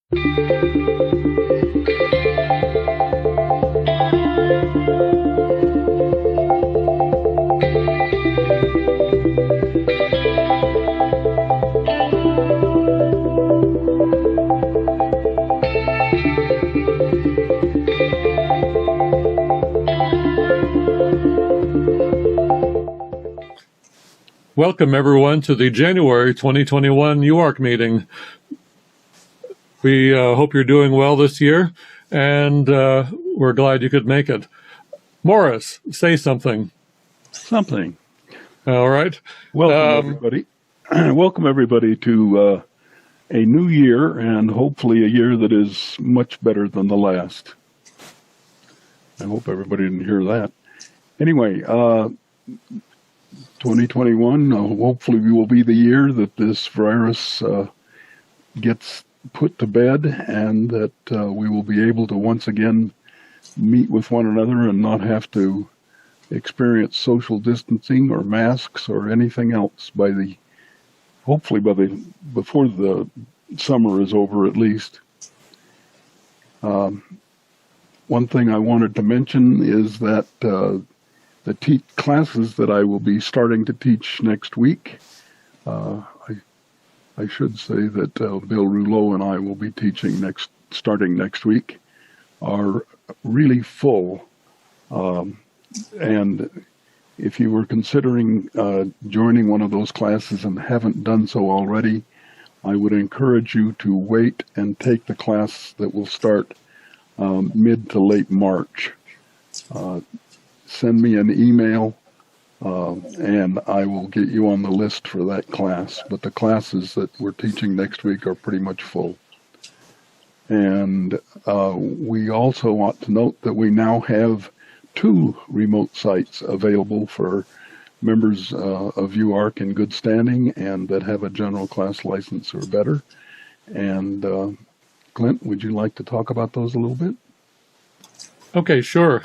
Welcome, everyone, to the January 2021 UARC meeting. We hope you're doing well this year, and we're glad you could make it. Morris, say something. Something. All right. Welcome, everybody. Welcome, everybody, to a new year, and hopefully a year that is much better than the last. I hope everybody didn't hear that. Anyway, 2021, hopefully will be the year that this virus gets put to bed, and that we will be able to once again meet with one another and not have to experience social distancing or masks or anything else before the summer is over, at least. One thing I wanted to mention is that the classes that I will be starting to teach next week, I should say that Bill Rouleau and I will be teaching starting next week, are really full. And if you were considering joining one of those classes and haven't done so already, I would encourage you to wait and take the class that will start mid to late March. Send me an email, and I will get you on the list for that class. But the classes that we're teaching next week are pretty much full. And we also want to note that we now have 2 remote sites available for members of UARC in good standing and that have a general class license or better. And Clint, would you like to talk about those a little bit? Okay, sure.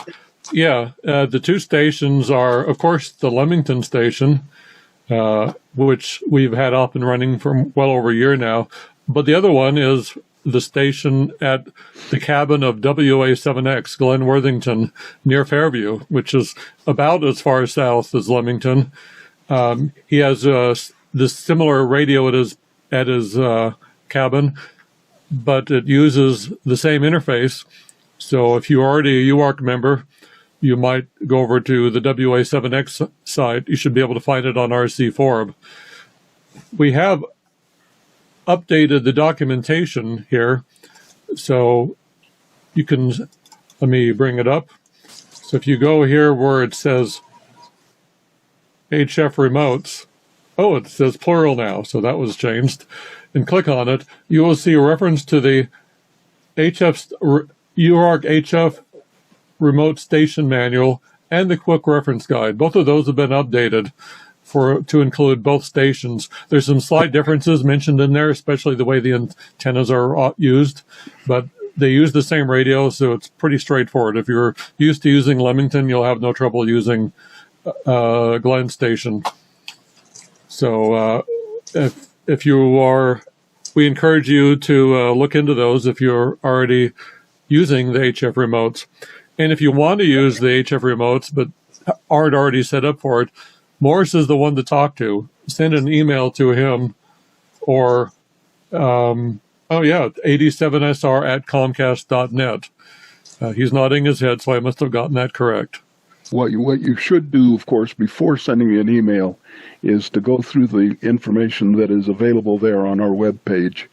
Yeah, the 2 stations are, of course, the Leamington station, which we've had up and running for well over a year now. But the other one is the station at the cabin of WA7X, Glen Worthington, near Fairview, which is about as far south as Leamington. He has this similar radio at his cabin, but it uses the same interface. So if you're already a UARC member, you might go over to the WA7X site. You should be able to find it on RC Forum. We have updated the documentation here, so you can, let me bring it up. So if you go here where it says HF remotes, oh, it says plural now, so that was changed, and click on it, you will see a reference to the UARC HF remote station manual and the quick reference guide. Both of those have been updated to include both stations. There's some slight differences mentioned in there, especially the way the antennas are used, but they use the same radio, so it's pretty straightforward. If you're used to using Leamington, you'll have no trouble using Glen Station. So if you are, we encourage you to look into those if you're already using the HF remotes. And if you want to use the HF remotes but aren't already set up for it, Morris is the one to talk to. Send an email to him or, 87sr@comcast.net. He's nodding his head, so I must have gotten that correct. What you should do, of course, before sending me an email is to go through the information that is available there on our webpage.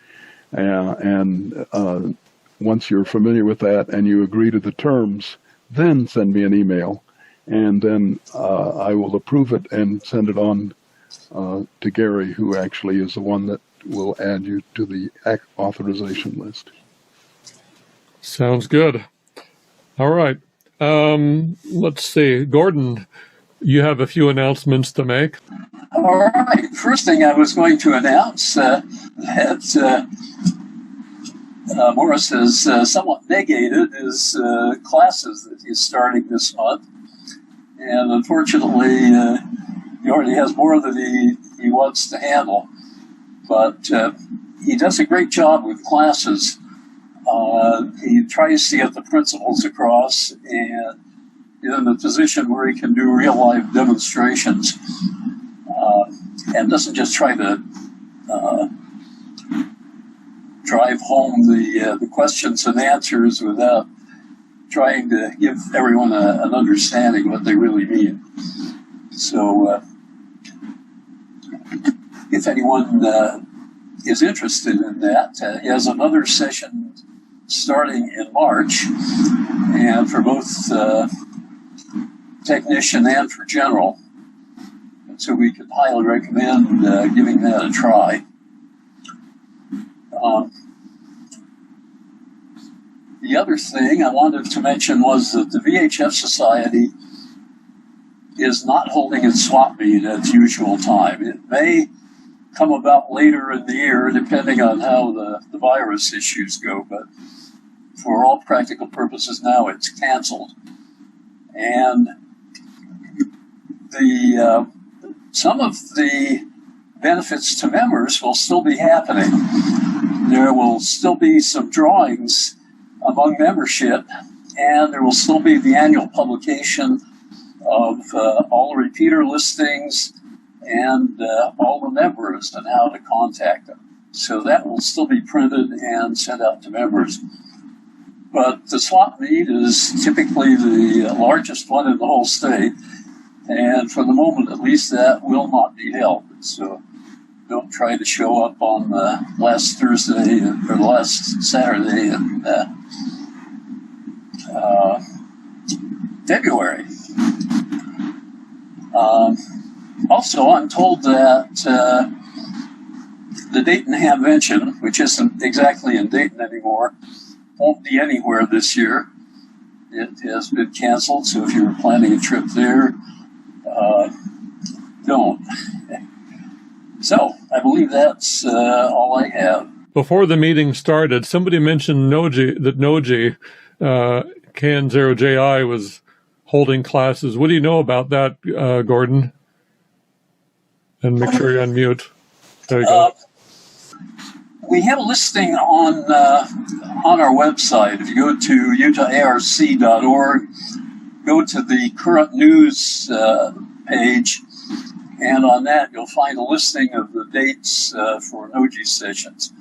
And once you're familiar with that and you agree to the terms, then send me an email. And then I will approve it and send it on to Gary, who actually is the one that will add you to the authorization list. Sounds good. All right. Let's see. Gordon, you have a few announcements to make. All right. First thing I was going to announce that Morris has somewhat negated his classes that he's starting this month. And unfortunately, he already has more than he wants to handle. But he does a great job with classes. He tries to get the principles across and in a position where he can do real-life demonstrations and doesn't just try to drive home the questions and answers without trying to give everyone an understanding of what they really mean. So if anyone is interested in that, he has another session starting in March, and for both technician and for general. And so we could highly recommend giving that a try. The other thing I wanted to mention was that the VHF Society is not holding its swap meet at its usual time. It may come about later in the year, depending on how the virus issues go, but for all practical purposes now it's canceled. And some of the benefits to members will still be happening. There will still be some drawings among membership, and there will still be the annual publication of all the repeater listings and all the members and how to contact them. So that will still be printed and sent out to members. But the swap meet is typically the largest one in the whole state, and for the moment at least that will not be held. So don't try to show up on last Thursday or last Saturday in February. Also, I'm told that the Dayton Hamvention, which isn't exactly in Dayton anymore, won't be anywhere this year. It has been canceled, so if you were planning a trip there, don't. So, I believe that's all I have. Before the meeting started, somebody mentioned Noji, CAN0JI, was holding classes. What do you know about that, Gordon? And make sure you unmute. There you go. We have a listing on our website. If you go to UARC.org, go to the current news page, and on that you'll find a listing of the dates for Noji sessions.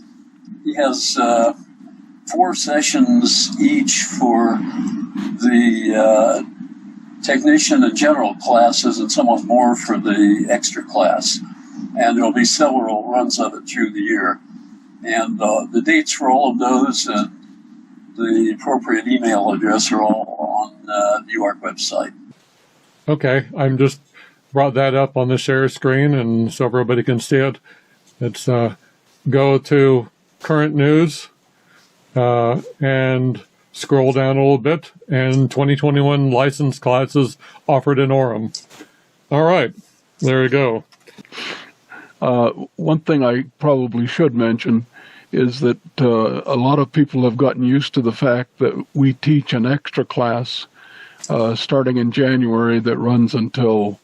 He has 4 sessions each for the technician and general classes, and somewhat more for the extra class. And there'll be several runs of it through the year. And the dates for all of those and the appropriate email address are all on the UARC website. Okay, I'm just brought that up on the share screen, and so everybody can see it. It's go to current news and scroll down a little bit, and 2021 licensed classes offered in Orem. All right, there you go. One thing I probably should mention is that a lot of people have gotten used to the fact that we teach an extra class starting in January that runs until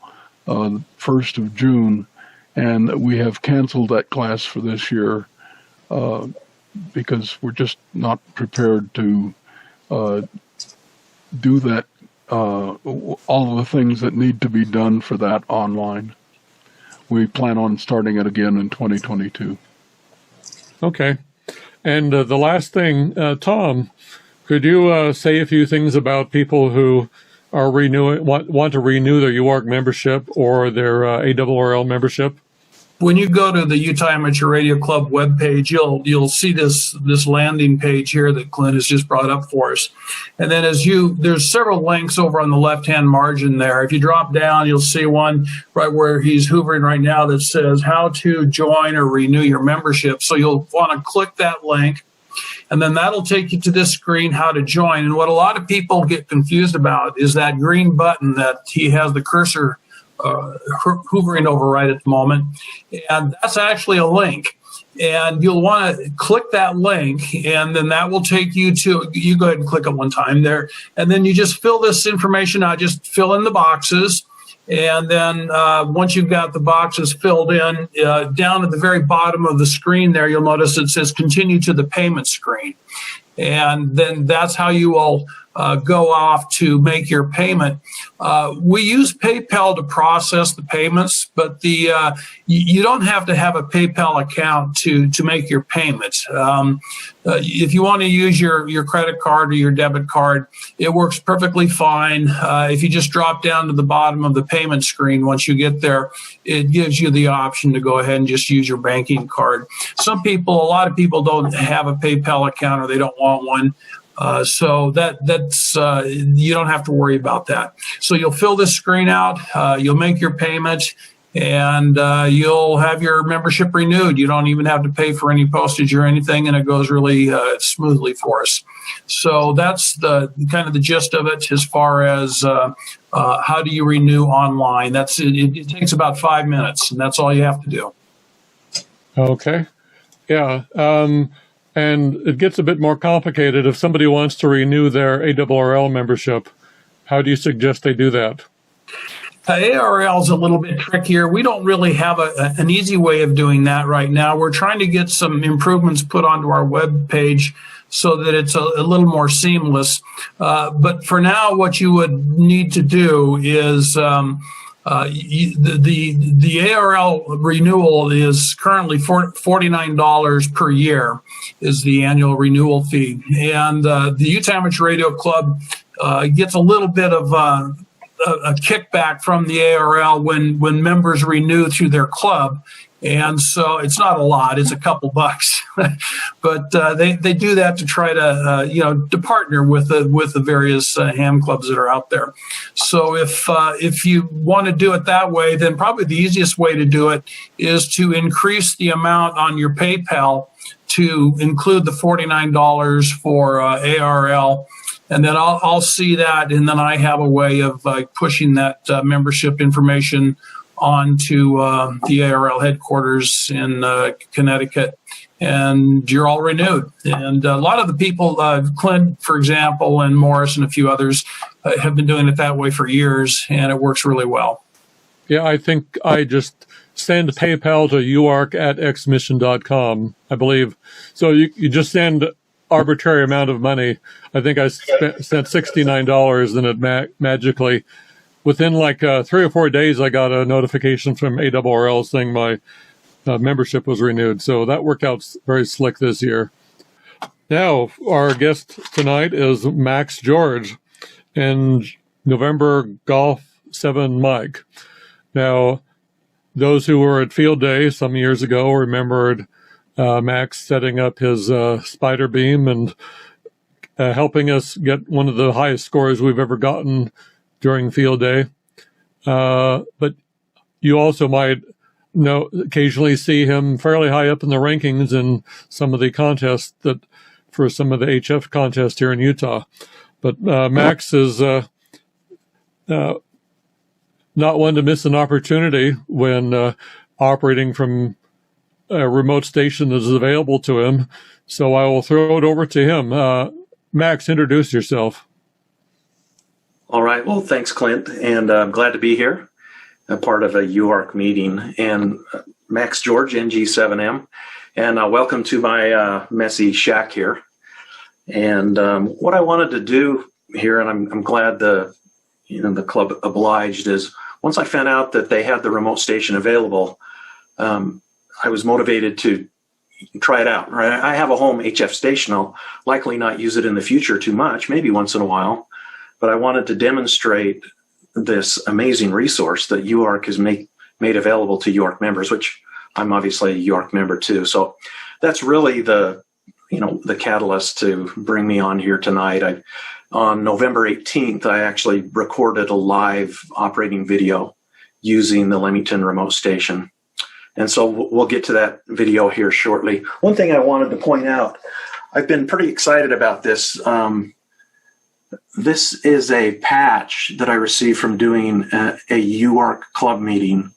1st of June, and we have canceled that class for this year because we're just not prepared to do that, all of the things that need to be done for that online. We plan on starting it again in 2022. Okay. And the last thing, Tom, could you say a few things about people who are want to renew their UARC membership or their ARRL membership? When you go to the Utah Amateur Radio Club webpage, you'll see this landing page here that Clint has just brought up for us. And then there's several links over on the left-hand margin there. If you drop down, you'll see one right where he's hovering right now that says how to join or renew your membership. So you'll want to click that link, and then that'll take you to this screen, how to join. And what a lot of people get confused about is that green button that he has the cursor hovering over right at the moment, and that's actually a link, and you'll want to click that link, and then that will take you to, you go ahead and click it one time there, and then you just fill this information out, just fill in the boxes, and then once you've got the boxes filled in, down at the very bottom of the screen there, you'll notice it says continue to the payment screen. and then that's how you will go off to make your payment. We use PayPal to process the payments, but you don't have to have a PayPal account to make your payment. If you want to use your credit card or your debit card, it works perfectly fine. If you just drop down to the bottom of the payment screen, once you get there, it gives you the option to go ahead and just use your banking card. A lot of people don't have a PayPal account or they don't want one. So that's you don't have to worry about that. So you'll fill this screen out, you'll make your payment, and you'll have your membership renewed. You don't even have to pay for any postage or anything, and it goes really smoothly for us. So that's the kind of the gist of it as far as how do you renew online. It takes about 5 minutes, and that's all you have to do. Okay. Yeah. And it gets a bit more complicated if somebody wants to renew their ARRL membership. How do you suggest they do that? ARRL is a little bit trickier. We don't really have an easy way of doing that right now. We're trying to get some improvements put onto our web page so that it's a little more seamless. But for now, what you would need to do is the ARRL renewal is currently $49 per year is the annual renewal fee. And the Utah Amateur Radio Club gets a little bit of a kickback from the ARRL when members renew through their club. And so it's not a lot, it's a couple bucks, but they do that to try to to partner with the various ham clubs that are out there. So if you want to do it that way, then probably the easiest way to do it is to increase the amount on your PayPal to include the $49 for ARRL. And then I'll see that, and then I have a way of pushing that membership information onto the ARRL headquarters in Connecticut, and you're all renewed. And a lot of the people, Clint, for example, and Morris and a few others, have been doing it that way for years, and it works really well. Yeah, I think I just send PayPal to uarc@xmission.com, I believe. So you just send arbitrary amount of money. I think I sent $69, and it magically, within like 3 or 4 days, I got a notification from ARRL saying my membership was renewed. So that worked out very slick this year. Now, our guest tonight is Max George and November Golf 7 Mike. Now, those who were at Field Day some years ago remembered Max setting up his spider beam and helping us get one of the highest scores we've ever gotten during Field Day. But you also might occasionally see him fairly high up in the rankings in some of the contests for some of the HF contests here in Utah. But Max is not one to miss an opportunity when operating from a remote station that is available to him. So I will throw it over to him. Max, introduce yourself. All right. Well, thanks, Clint, and I'm glad to be here, a part of a UARC meeting. And Max George, NG7M, and welcome to my messy shack here. And what I wanted to do here, and I'm glad the club obliged, is once I found out that they had the remote station available, I was motivated to try it out. Right? I have a home HF station. I'll likely not use it in the future too much, maybe once in a while. But I wanted to demonstrate this amazing resource that UARC has made available to UARC members, which I'm obviously a UARC member too. So that's really the catalyst to bring me on here tonight. On November 18th, I actually recorded a live operating video using the Leamington remote station. And so we'll get to that video here shortly. One thing I wanted to point out, I've been pretty excited about this. This is a patch that I received from doing a UARC club meeting.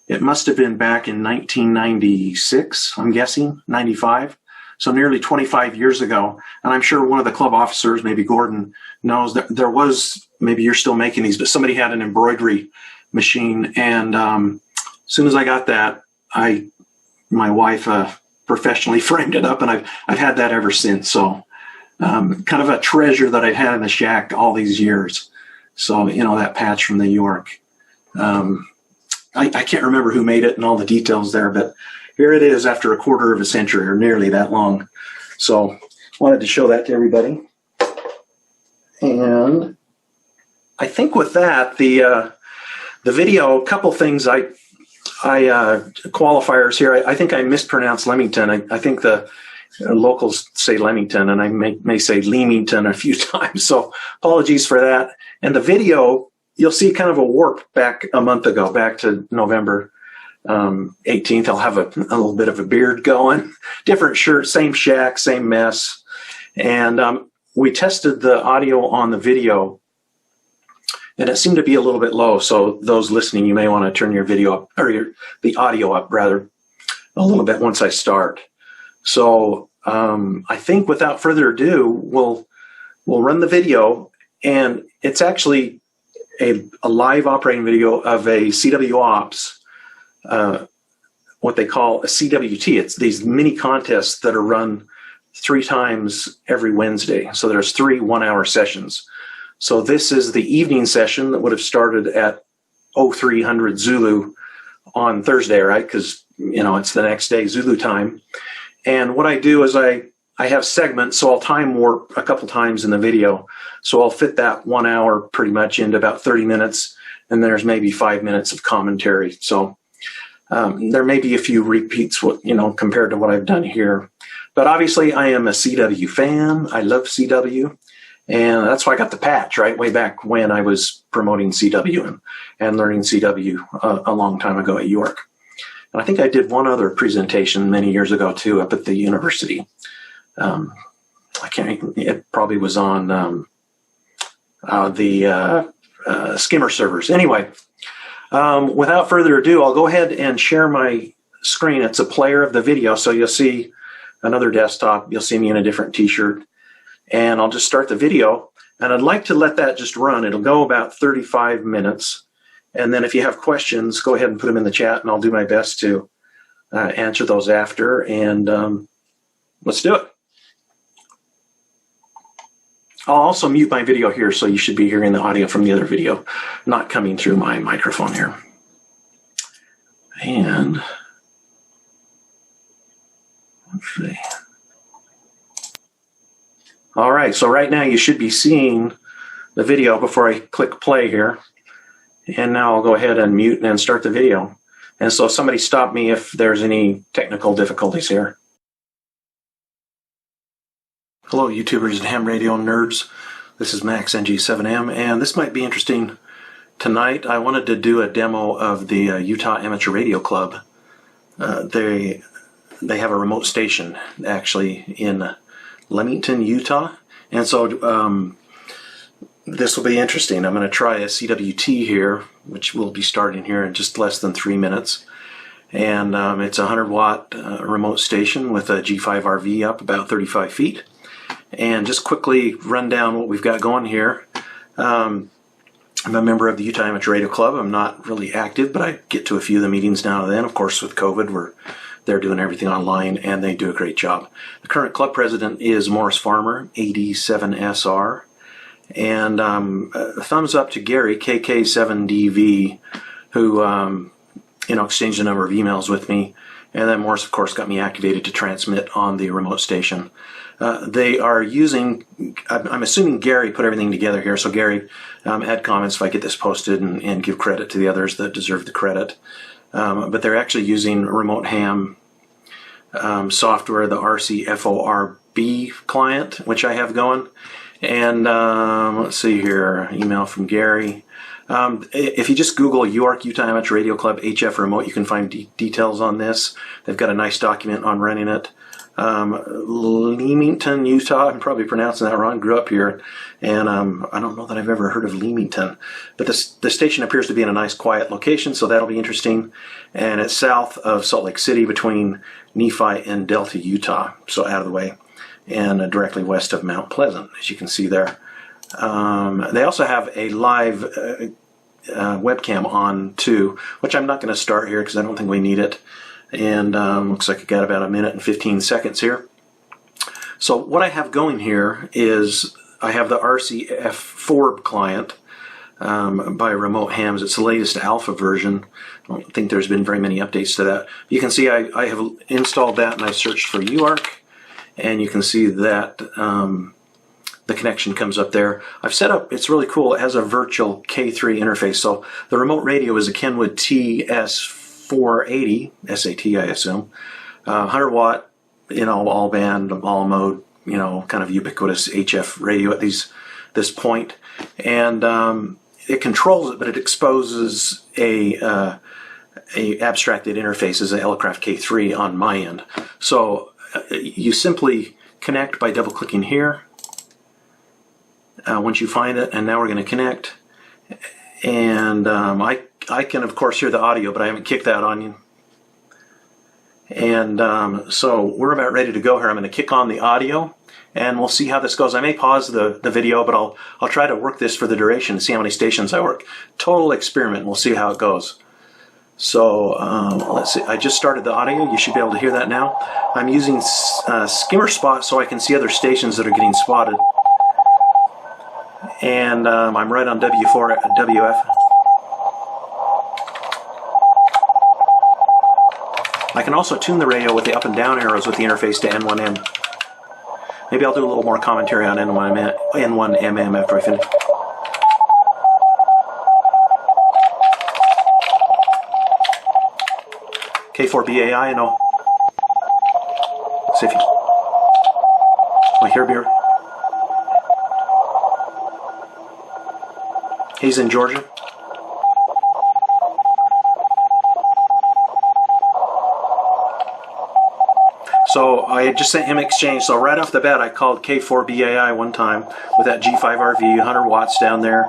It must have been back in 1996, I'm guessing, 95. So nearly 25 years ago. And I'm sure one of the club officers, maybe Gordon, knows that there was, maybe you're still making these, but somebody had an embroidery machine. And as soon as I got that, my wife professionally framed it up, and I've had that ever since. So kind of a treasure that I've had in the shack all these years. So, that patch from the UARC. I can't remember who made it and all the details there, but here it is after a quarter of a century, or nearly that long. So wanted to show that to everybody. And I think with that, the video, a couple things qualifiers here. I think I mispronounced Leamington. I think the locals say Leamington, and I may say Leamington a few times. So apologies for that. And the video, you'll see kind of a warp back a month ago, back to November 18th. I'll have a little bit of a beard going, different shirt, same shack, same mess. And we tested the audio on the video, and it seemed to be a little bit low. So those listening, you may want to turn your video up, or the audio up rather, a little bit once I start. So I think without further ado, we'll run the video, and it's actually a live operating video of a CW Ops, what they call a CWT. It's these mini contests that are run 3 times every Wednesday. So there's 3 one-hour sessions. So this is the evening session that would have started at 0300 Zulu on Thursday, right? Because, it's the next day Zulu time. And what I do is I have segments, so I'll time warp a couple times in the video. So I'll fit that 1 hour pretty much into about 30 minutes, and there's maybe 5 minutes of commentary. So there may be a few repeats, compared to what I've done here. But obviously, I am a CW fan. I love CW, and that's why I got the patch, right, way back when I was promoting CW and learning CW a long time ago at UARC. And I think I did one other presentation many years ago, too, up at the university. It probably was on the skimmer servers. Anyway, without further ado, I'll go ahead and share my screen. It's a player of the video, so you'll see another desktop. You'll see me in a different t-shirt. And I'll just start the video. And I'd like to let that just run. It'll go about 35 minutes. And then if you have questions, go ahead and put them in the chat, and I'll do my best to answer those after. And let's do it. I'll also mute my video here, so you should be hearing the audio from the other video, not coming through my microphone here. And let's see. All right, so right now you should be seeing the video before I click play here. And now I'll go ahead and mute and start the video. And so somebody stop me if there's any technical difficulties here. Hello, YouTubers and ham radio nerds. This is Max NG7M, and this might be interesting tonight. I wanted to do a demo of the Utah Amateur Radio Club. They have a remote station actually in Leamington, Utah, and so this will be interesting. I'm going to try a CWT here, which will be starting here in just less than 3 minutes. And it's a 100-watt remote station with a G5RV up about 35 feet. And just quickly run down what we've got going here. I'm a member of the Utah Amateur Radio Club. I'm not really active, but I get to a few of the meetings now and then. Of course, with COVID, they're doing everything online, and they do a great job. The current club president is Morris Farmer, 87SR. And a thumbs up to Gary, KK7DV, who exchanged a number of emails with me. And then Morris, of course, got me activated to transmit on the remote station. They are using, I'm assuming Gary put everything together here. So Gary, add comments if I get this posted and give credit to the others that deserve the credit. But they're actually using remote ham software, the RCFORB client, which I have going. And let's see here, email from Gary. If you just Google UARC Utah Amateur Radio Club HF Remote, you can find details on this. They've got a nice document on running it. Leamington, Utah, I'm probably pronouncing that wrong, grew up here, and I don't know that I've ever heard of Leamington. But the station appears to be in a nice quiet location, so that'll be interesting. And it's south of Salt Lake City between Nephi and Delta, Utah, so out of the way. And directly west of Mount Pleasant, as you can see there. They also have a live webcam on too, which I'm not going to start here because I don't think we need it. And looks like I got about 1 minute and 15 seconds here. So what I have going here is I have the RCF4 client by Remote Hams. It's the latest alpha version. I don't think there's been very many updates to that. You can see I have installed that, and I searched for UARC, and you can see that the connection comes up there. I've set up, it's really cool, it has a virtual K3 interface. So the remote radio is a Kenwood TS480, SAT I assume, 100 watt, all band, all mode, kind of ubiquitous HF radio at this point. And it controls it, but it exposes a abstracted interface as an Elecraft K3 on my end. So you simply connect by double clicking here. Once you find it, and now we're going to connect, and I can of course hear the audio, but I haven't kicked that on you. And so we're about ready to go here. I'm going to kick on the audio, and we'll see how this goes. I may pause the video, but I'll try to work this for the duration and see how many stations I work. Total experiment. We'll see how it goes. So let's see. I just started the audio. You should be able to hear that now. I'm using skimmer spot so I can see other stations that are getting spotted. And I'm right on W4 WF. I can also tune the radio with the up and down arrows with the interface to N1M. Maybe I'll do a little more commentary on N1MM after I finish. K4BAI, see if you... I hear beer. He's in Georgia. So I had just sent him exchange. So right off the bat, I called K4BAI one time with that G5RV, 100 watts down there.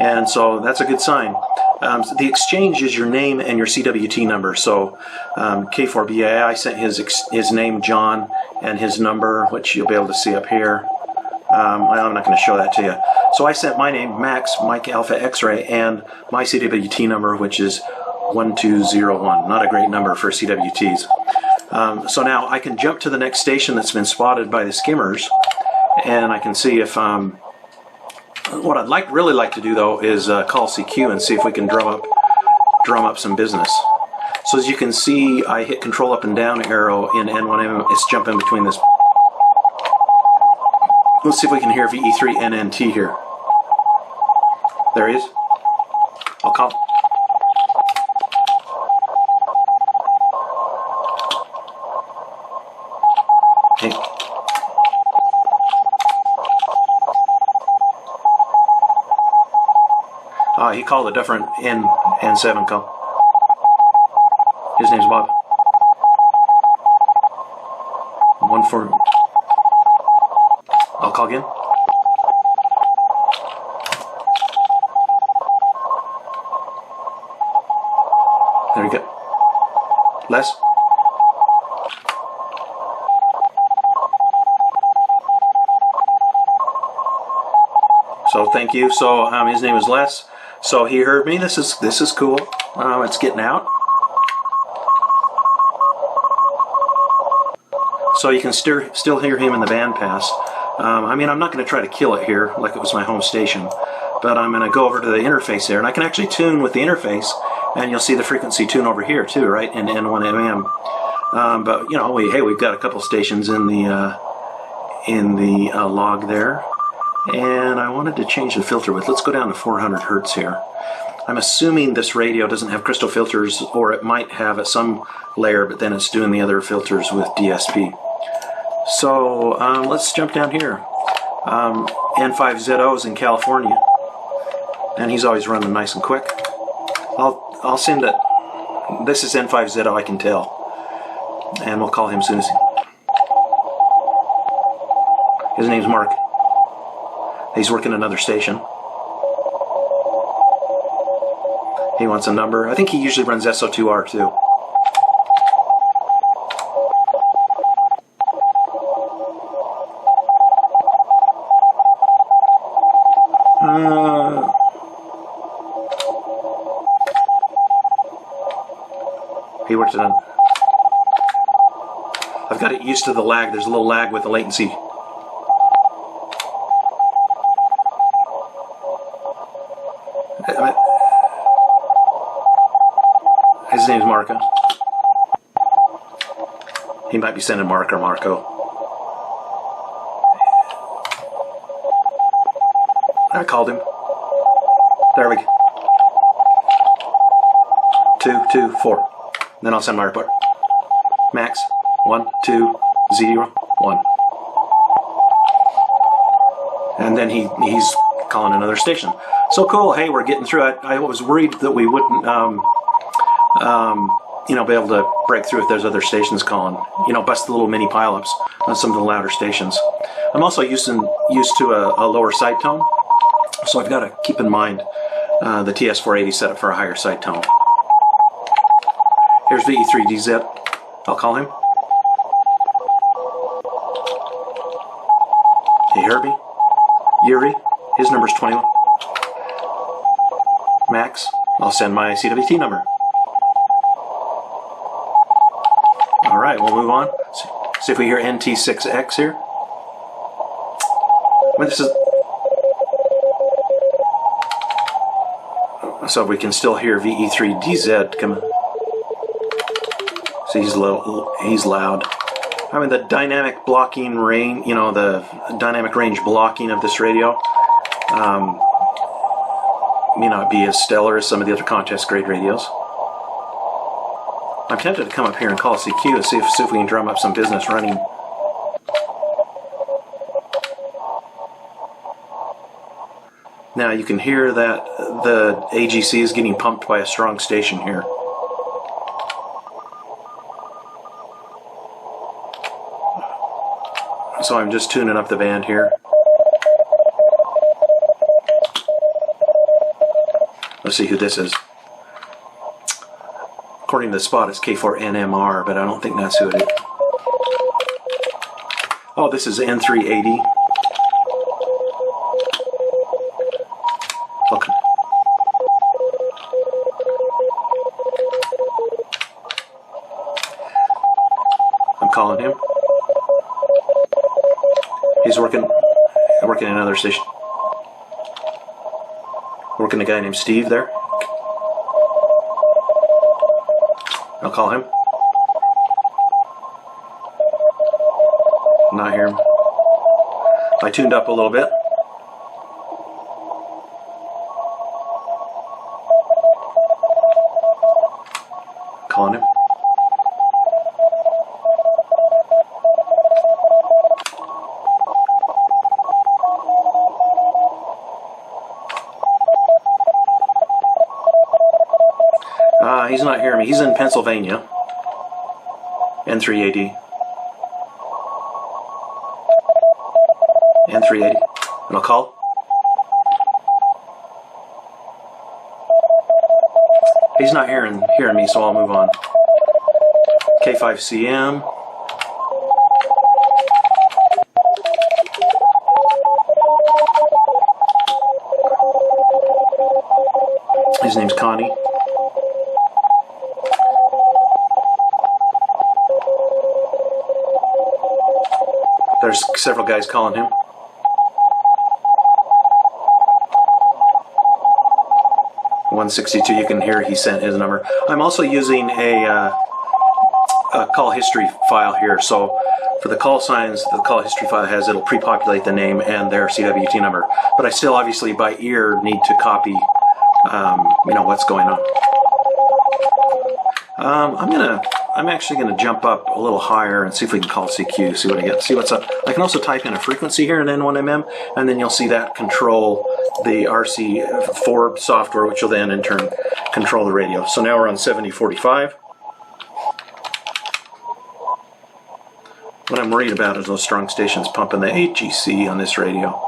And so that's a good sign. The exchange is your name and your CWT number. So K4BAI, I sent his name, John, and his number, which you'll be able to see up here. I'm not going to show that to you. So I sent my name, Max, Mike Alpha X-Ray, and my CWT number, which is 1201. Not a great number for CWTs. So now I can jump to the next station that's been spotted by the skimmers, and I can see if what I'd really like to do though is call CQ and see if we can drum up some business. So as you can see, I hit Control up and down arrow in N1M. It's jumping between this. Let's see if we can hear VE3NNT here. There he is. I'll call. Hey. He called a different N7 call. His name's Bob. 14. I'll call again. There you go. Les? So thank you. So his name is Les. So he heard me. This is cool. It's getting out. So you can still hear him in the bandpass. I'm not going to try to kill it here like it was my home station, but I'm going to go over to the interface there, and I can actually tune with the interface, and you'll see the frequency tune over here too, right, in N1MM. But we've got a couple stations in the log there, and I wanted to change the filter width. Let's go down to 400 hertz here. I'm assuming this radio doesn't have crystal filters, or it might have at some layer, but then it's doing the other filters with DSP. So let's jump down here. N5ZO is in California, and he's always running nice and quick. I'll send it. This is N5ZO, I can tell, and we'll call him soon as his name's Mark. He's working another station. He wants a number. I think he usually runs SO2r too. He works it on. I've got it used to the lag. There's a little lag with the latency name's Marco. He might be sending Mark or Marco. I called him. There we go. 2, 2, 4. Then I'll send my report. Max, 1, 2, 0, 1. And then he's calling another station. So cool. Hey, we're getting through it. I was worried that we wouldn't, be able to break through if there's other stations calling. Bust the little mini pileups on some of the louder stations. I'm also used to a lower side tone, so I've got to keep in mind the TS480 setup for a higher side tone. Here's VE3DZ. I'll call him. Hey, Herbie. Yuri. His number's 21. Max. I'll send my CWT number. All right, we'll move on. See if we hear NT6X here. Well, this is... So we can still hear VE3DZ coming. So he's loud. I mean, the dynamic blocking range, the dynamic range blocking of this radio may not be as stellar as some of the other contest grade radios. I'm tempted to come up here and call CQ and see if we can drum up some business running. Now you can hear that the AGC is getting pumped by a strong station here. So I'm just tuning up the band here. Let's see who this is. According to the spot, it's K4NMR, but I don't think that's who it is. Oh, this is N380. Look. I'm calling him. He's working another station. Working a guy named Steve there. I'll call him. Not hear him. I tuned up a little bit. Calling him. He's not hearing me. He's in Pennsylvania. N380. N380. And I'll call. He's not hearing me, so I'll move on. K5CM. His name's Connie. There's several guys calling him. $162, you can hear he sent his number. I'm also using a call history file here. So for the call signs, the call history file it'll pre-populate the name and their CWT number. But I still obviously by ear need to copy, what's going on. I'm actually gonna jump up a little higher and see if we can call CQ, see what I get, see what's up. I can also type in a frequency here and then 1mm, and then you'll see that control the RC4 software, which will then in turn control the radio. So now we're on 7045. What I'm worried about is those strong stations pumping the AGC on this radio.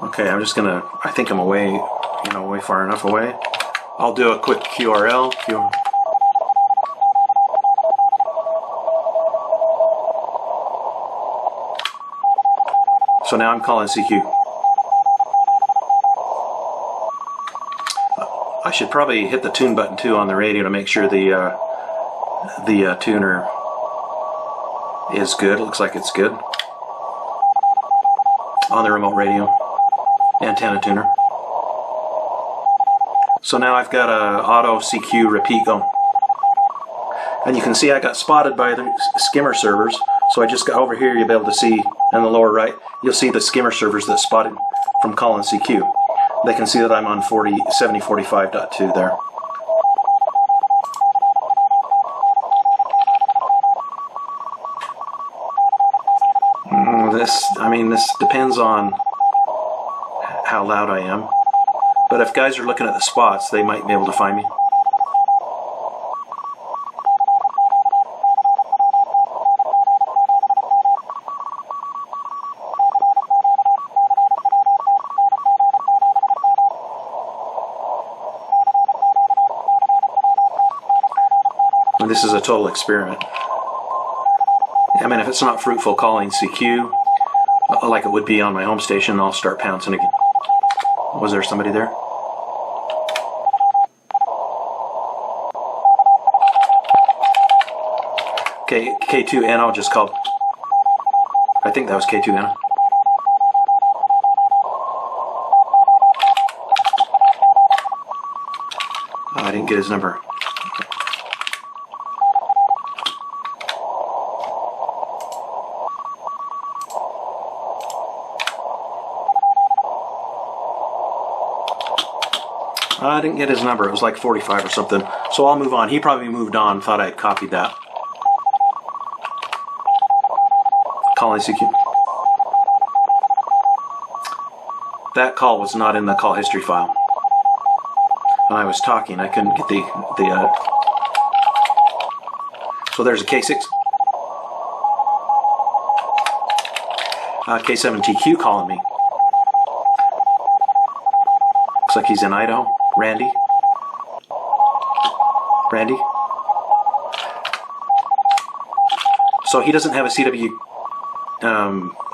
Okay, I think I'm way far enough away. I'll do a quick QRL. So now I'm calling CQ. I should probably hit the tune button too on the radio to make sure the tuner is good. It looks like it's good. on the remote radio antenna tuner. So now I've got a auto CQ repeat going. And you can see I got spotted by the skimmer servers. So I just got over here, you'll be able to see in the lower right, you'll see the skimmer servers that spotted from calling CQ. They can see that I'm on 7045.2 there. This depends on how loud I am. But if guys are looking at the spots, they might be able to find me. And this is a total experiment. I mean, if it's not fruitful calling CQ, like it would be on my home station, I'll start pouncing again. Was there somebody there? Okay, K2N, I'll just call. I think that was K2N. I didn't get his number. I didn't get his number. It was like 45 or something. So I'll move on. He probably moved on, thought I had copied that. Calling CQ. That call was not in the call history file. When I was talking, I couldn't get the So there's a K6. K7TQ calling me. Looks like he's in Idaho. Randy? So he doesn't have a CW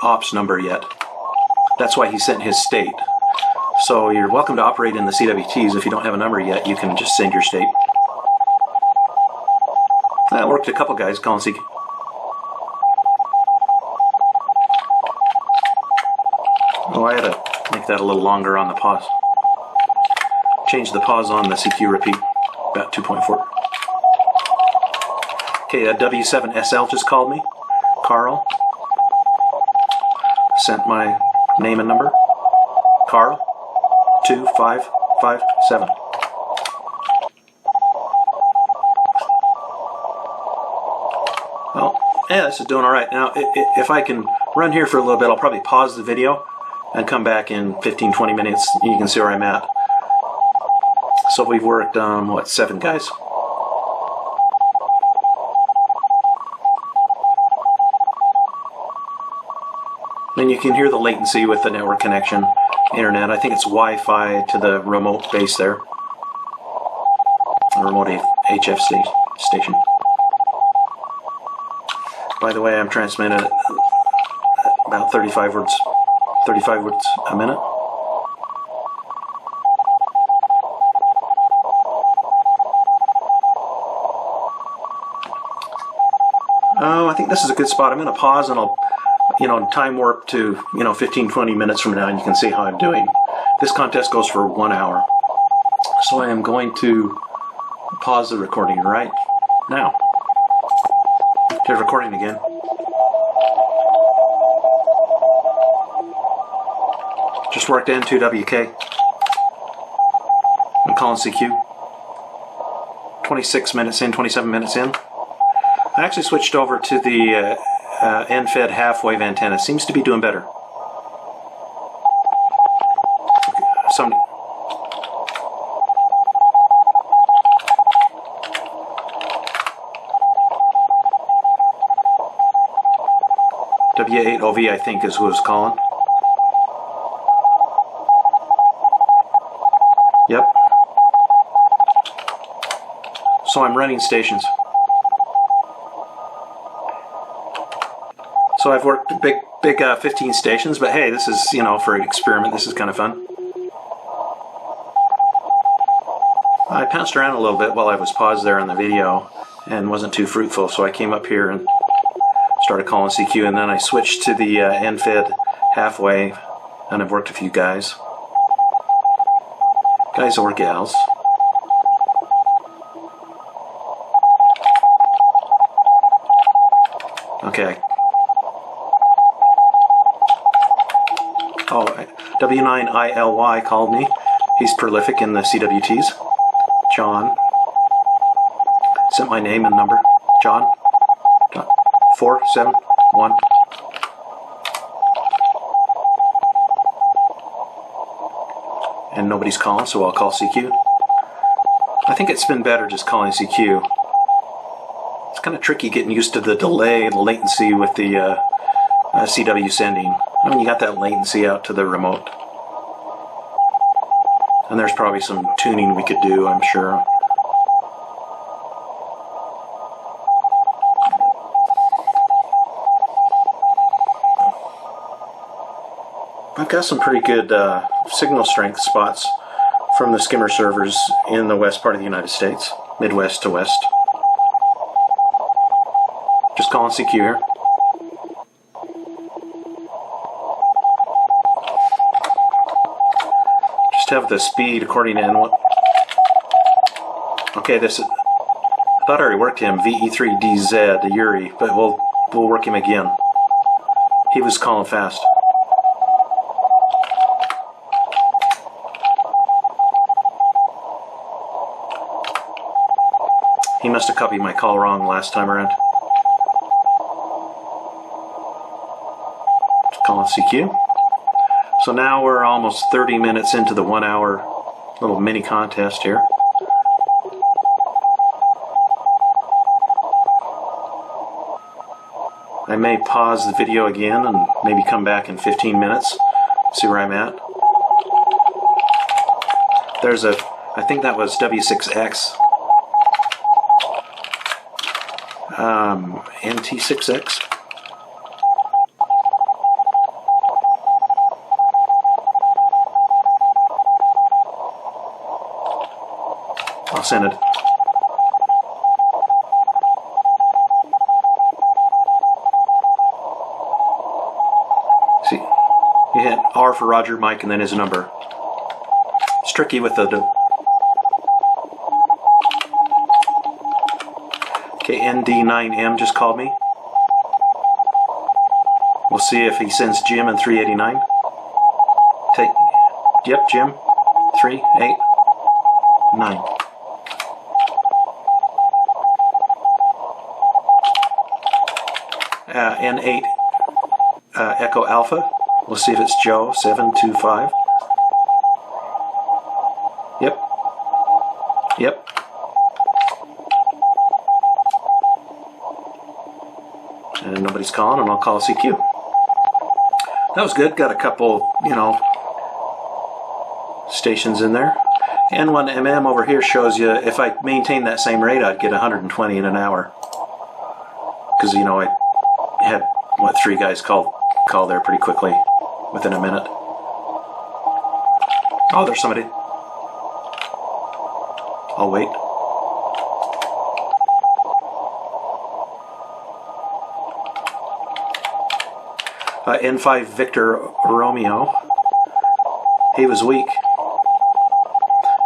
ops number yet. That's why he sent his state. So you're welcome to operate in the CWTs. If you don't have a number yet, you can just send your state. That worked a couple guys calling CQ. Oh, I had to make that a little longer on the pause. Change the pause on the CQ repeat, about 2.4. Okay, W7SL just called me. Carl. Sent my name and number. Carl, 2557. Well, yeah, this is doing all right. Now, if I can run here for a little bit, I'll probably pause the video and come back in 15-20 minutes. You can see where I'm at. So we've worked, 7 guys? And you can hear the latency with the network connection, internet. I think it's Wi-Fi to the remote base there. The remote HF station. By the way, I'm transmitting at about 35 words a minute. I think this is a good spot. I'm going to pause and I'll, time warp to, 15-20 minutes from now, and you can see how I'm doing. This contest goes for 1 hour. So I am going to pause the recording right now. Here's recording again. Just worked N2WK. I'm calling CQ. 26 minutes in, 27 minutes in. I actually switched over to the end-fed half-wave antenna. Seems to be doing better. Okay, W8OV, I think, is who was calling. Yep. So I'm running stations. So I've worked big 15 stations, but hey, this is, for an experiment, this is kind of fun. I pounced around a little bit while I was paused there on the video and wasn't too fruitful, so I came up here and started calling CQ, and then I switched to the end-fed half-wave and I've worked with you guys or gals. Okay. Oh, W9ILY called me. He's prolific in the CWTs. John. Sent my name and number. John. 471. And nobody's calling, so I'll call CQ. I think it's been better just calling CQ. It's kind of tricky getting used to the delay and latency with the CW sending. I mean, you got that latency out to the remote. And there's probably some tuning we could do, I'm sure. I've got some pretty good signal strength spots from the skimmer servers in the west part of the United States, Midwest to west. Just calling CQ here. Just have the speed according to N1. Okay, this is, I thought I already worked him, VE3DZ, Yuri, but we'll work him again. He was calling fast. He must have copied my call wrong last time around. Just calling CQ. So now we're almost 30 minutes into the 1 hour little mini contest here. I may pause the video again and maybe come back in 15 minutes, see where I'm at. There's I think that was W6X. NT6X. I'll send it. See, you hit R for Roger, Mike, and then his number. It's tricky with the ND9M just called me. We'll see if he sends Jim in 389. Yep, Jim. 389. N8 Echo Alpha. We'll see if it's Joe 725. Yep. And nobody's calling, and I'll call CQ. That was good. Got a couple, stations in there. N1MM over here shows you if I maintain that same rate, I'd get 120 in an hour. Because, I had, 3 guys call there pretty quickly, within a minute. Oh, there's somebody. I'll wait. N5 Victor Romeo. He was weak.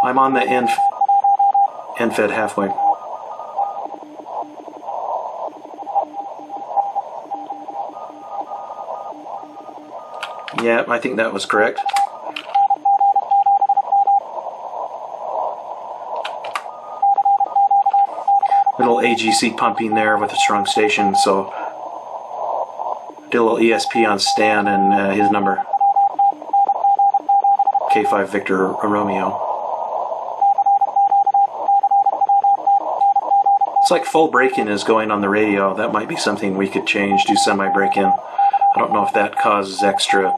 I'm on the NFed halfway. Yeah, I think that was correct. Little AGC pumping there with a strong station, so did a little ESP on Stan and his number. K5 Victor Romeo. It's like full break-in is going on the radio. That might be something we could change, do semi-break-in. I don't know if that causes extra,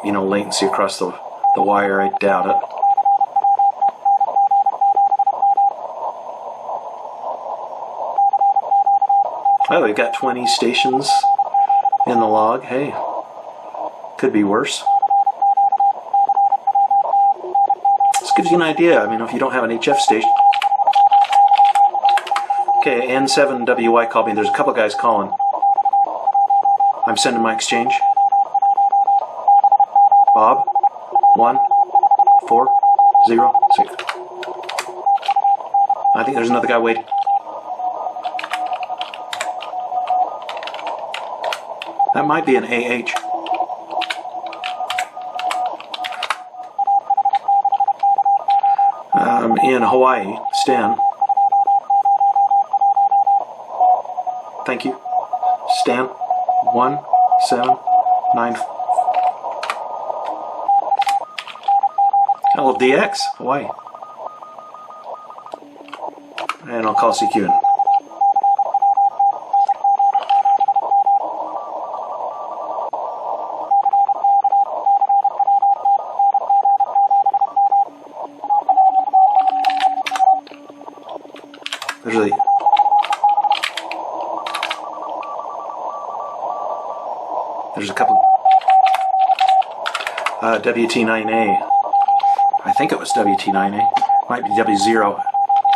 latency across the wire. I doubt it. Oh, we've got 20 stations in the log. Hey, could be worse. This gives you an idea. If you don't have an HF station. Okay, N7WY called me. There's a couple guys calling. I'm sending my exchange. Bob, 1406. I think there's another guy waiting. That might be an AH. In Hawaii, Stan. Thank you. Stan, 179. LDX, Hawaii. And I'll call CQ in. There's a couple. WT9A. I think it was WT9A. Might be W0 or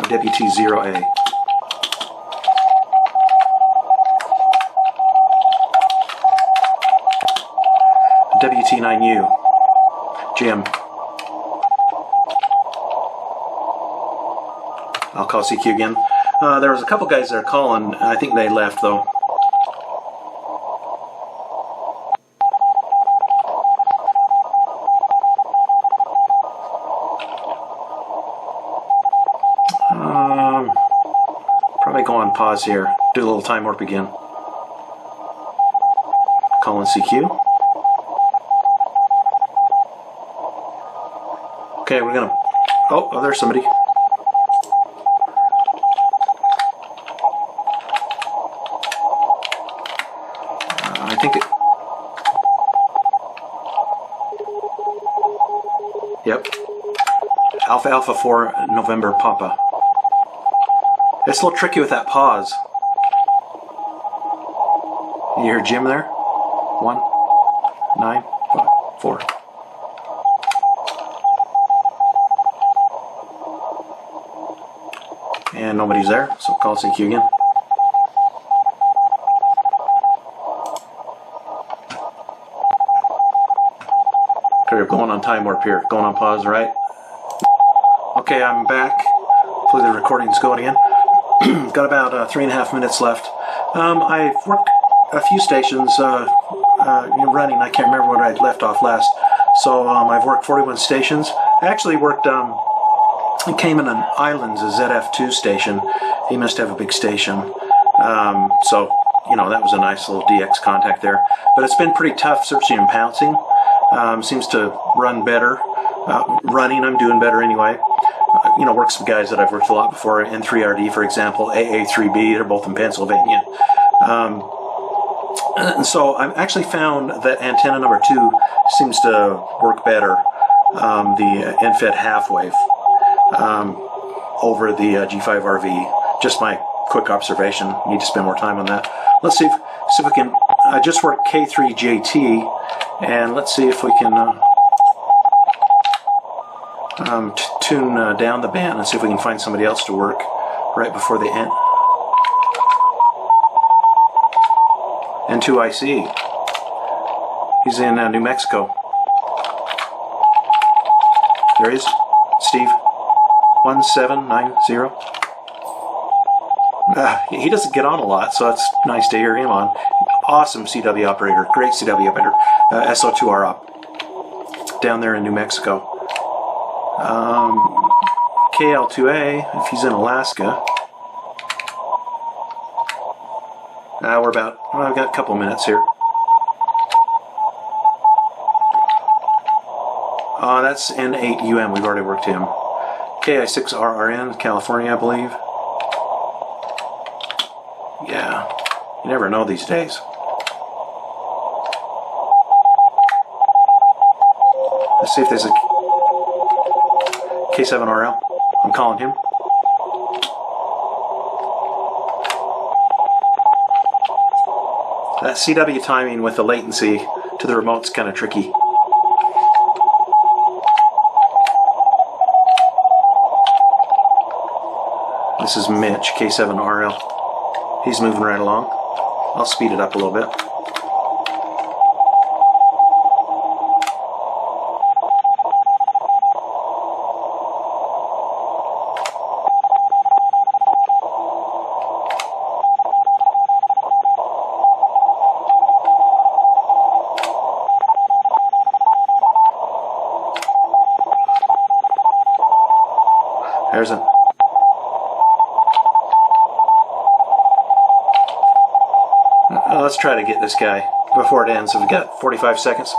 WT0A. WT9U. Jim. I'll call CQ again. There was a couple guys there calling. I think they left though. Probably go on pause here. Do a little time warp again. Calling CQ. Okay, we're gonna. Oh, there's somebody. I think it. Yep. Alpha Alpha 4 November Papa. It's a little tricky with that pause. You hear Jim there? 1, 9, 5, 4. And nobody's there, so call CQ again. Okay, we're going on time warp here. Going on pause, right? Okay, I'm back. Hopefully the recording's going again. Got about 3.5 minutes left. I've worked a few stations running. I can't remember when I left off last. So I've worked 41 stations. I actually worked Cayman Islands, a ZF2 station. He must have a big station. So, that was a nice little DX contact there. But it's been pretty tough searching and pouncing. Seems to run better. Running, I'm doing better anyway. Works with guys that I've worked a lot before. N3RD, for example, AA3B. They're both in Pennsylvania. And so I've actually found that antenna number 2 seems to work better. The NFET half wave over the G5RV. Just my quick observation. Need to spend more time on that. Let's see if we can. I just worked K3JT, and let's see if we can tune down the band and see if we can find somebody else to work right before the end. N2IC. He's in New Mexico. There he is. Steve. 1790. He doesn't get on a lot, so it's nice to hear him on. Awesome CW operator. Great CW operator. SO2r op. Down there in New Mexico. KL2A, if he's in Alaska. I've got a couple minutes here. That's N8UM. We've already worked him. KI6RRN, California, I believe. Yeah, you never know these days. Let's see if there's a K7RL. I'm calling him. That CW timing with the latency to the remote's kind of tricky. This is Mitch, K7RL. He's moving right along. I'll speed it up a little bit. There's a... let's try to get this guy before it ends. We've got 45 seconds.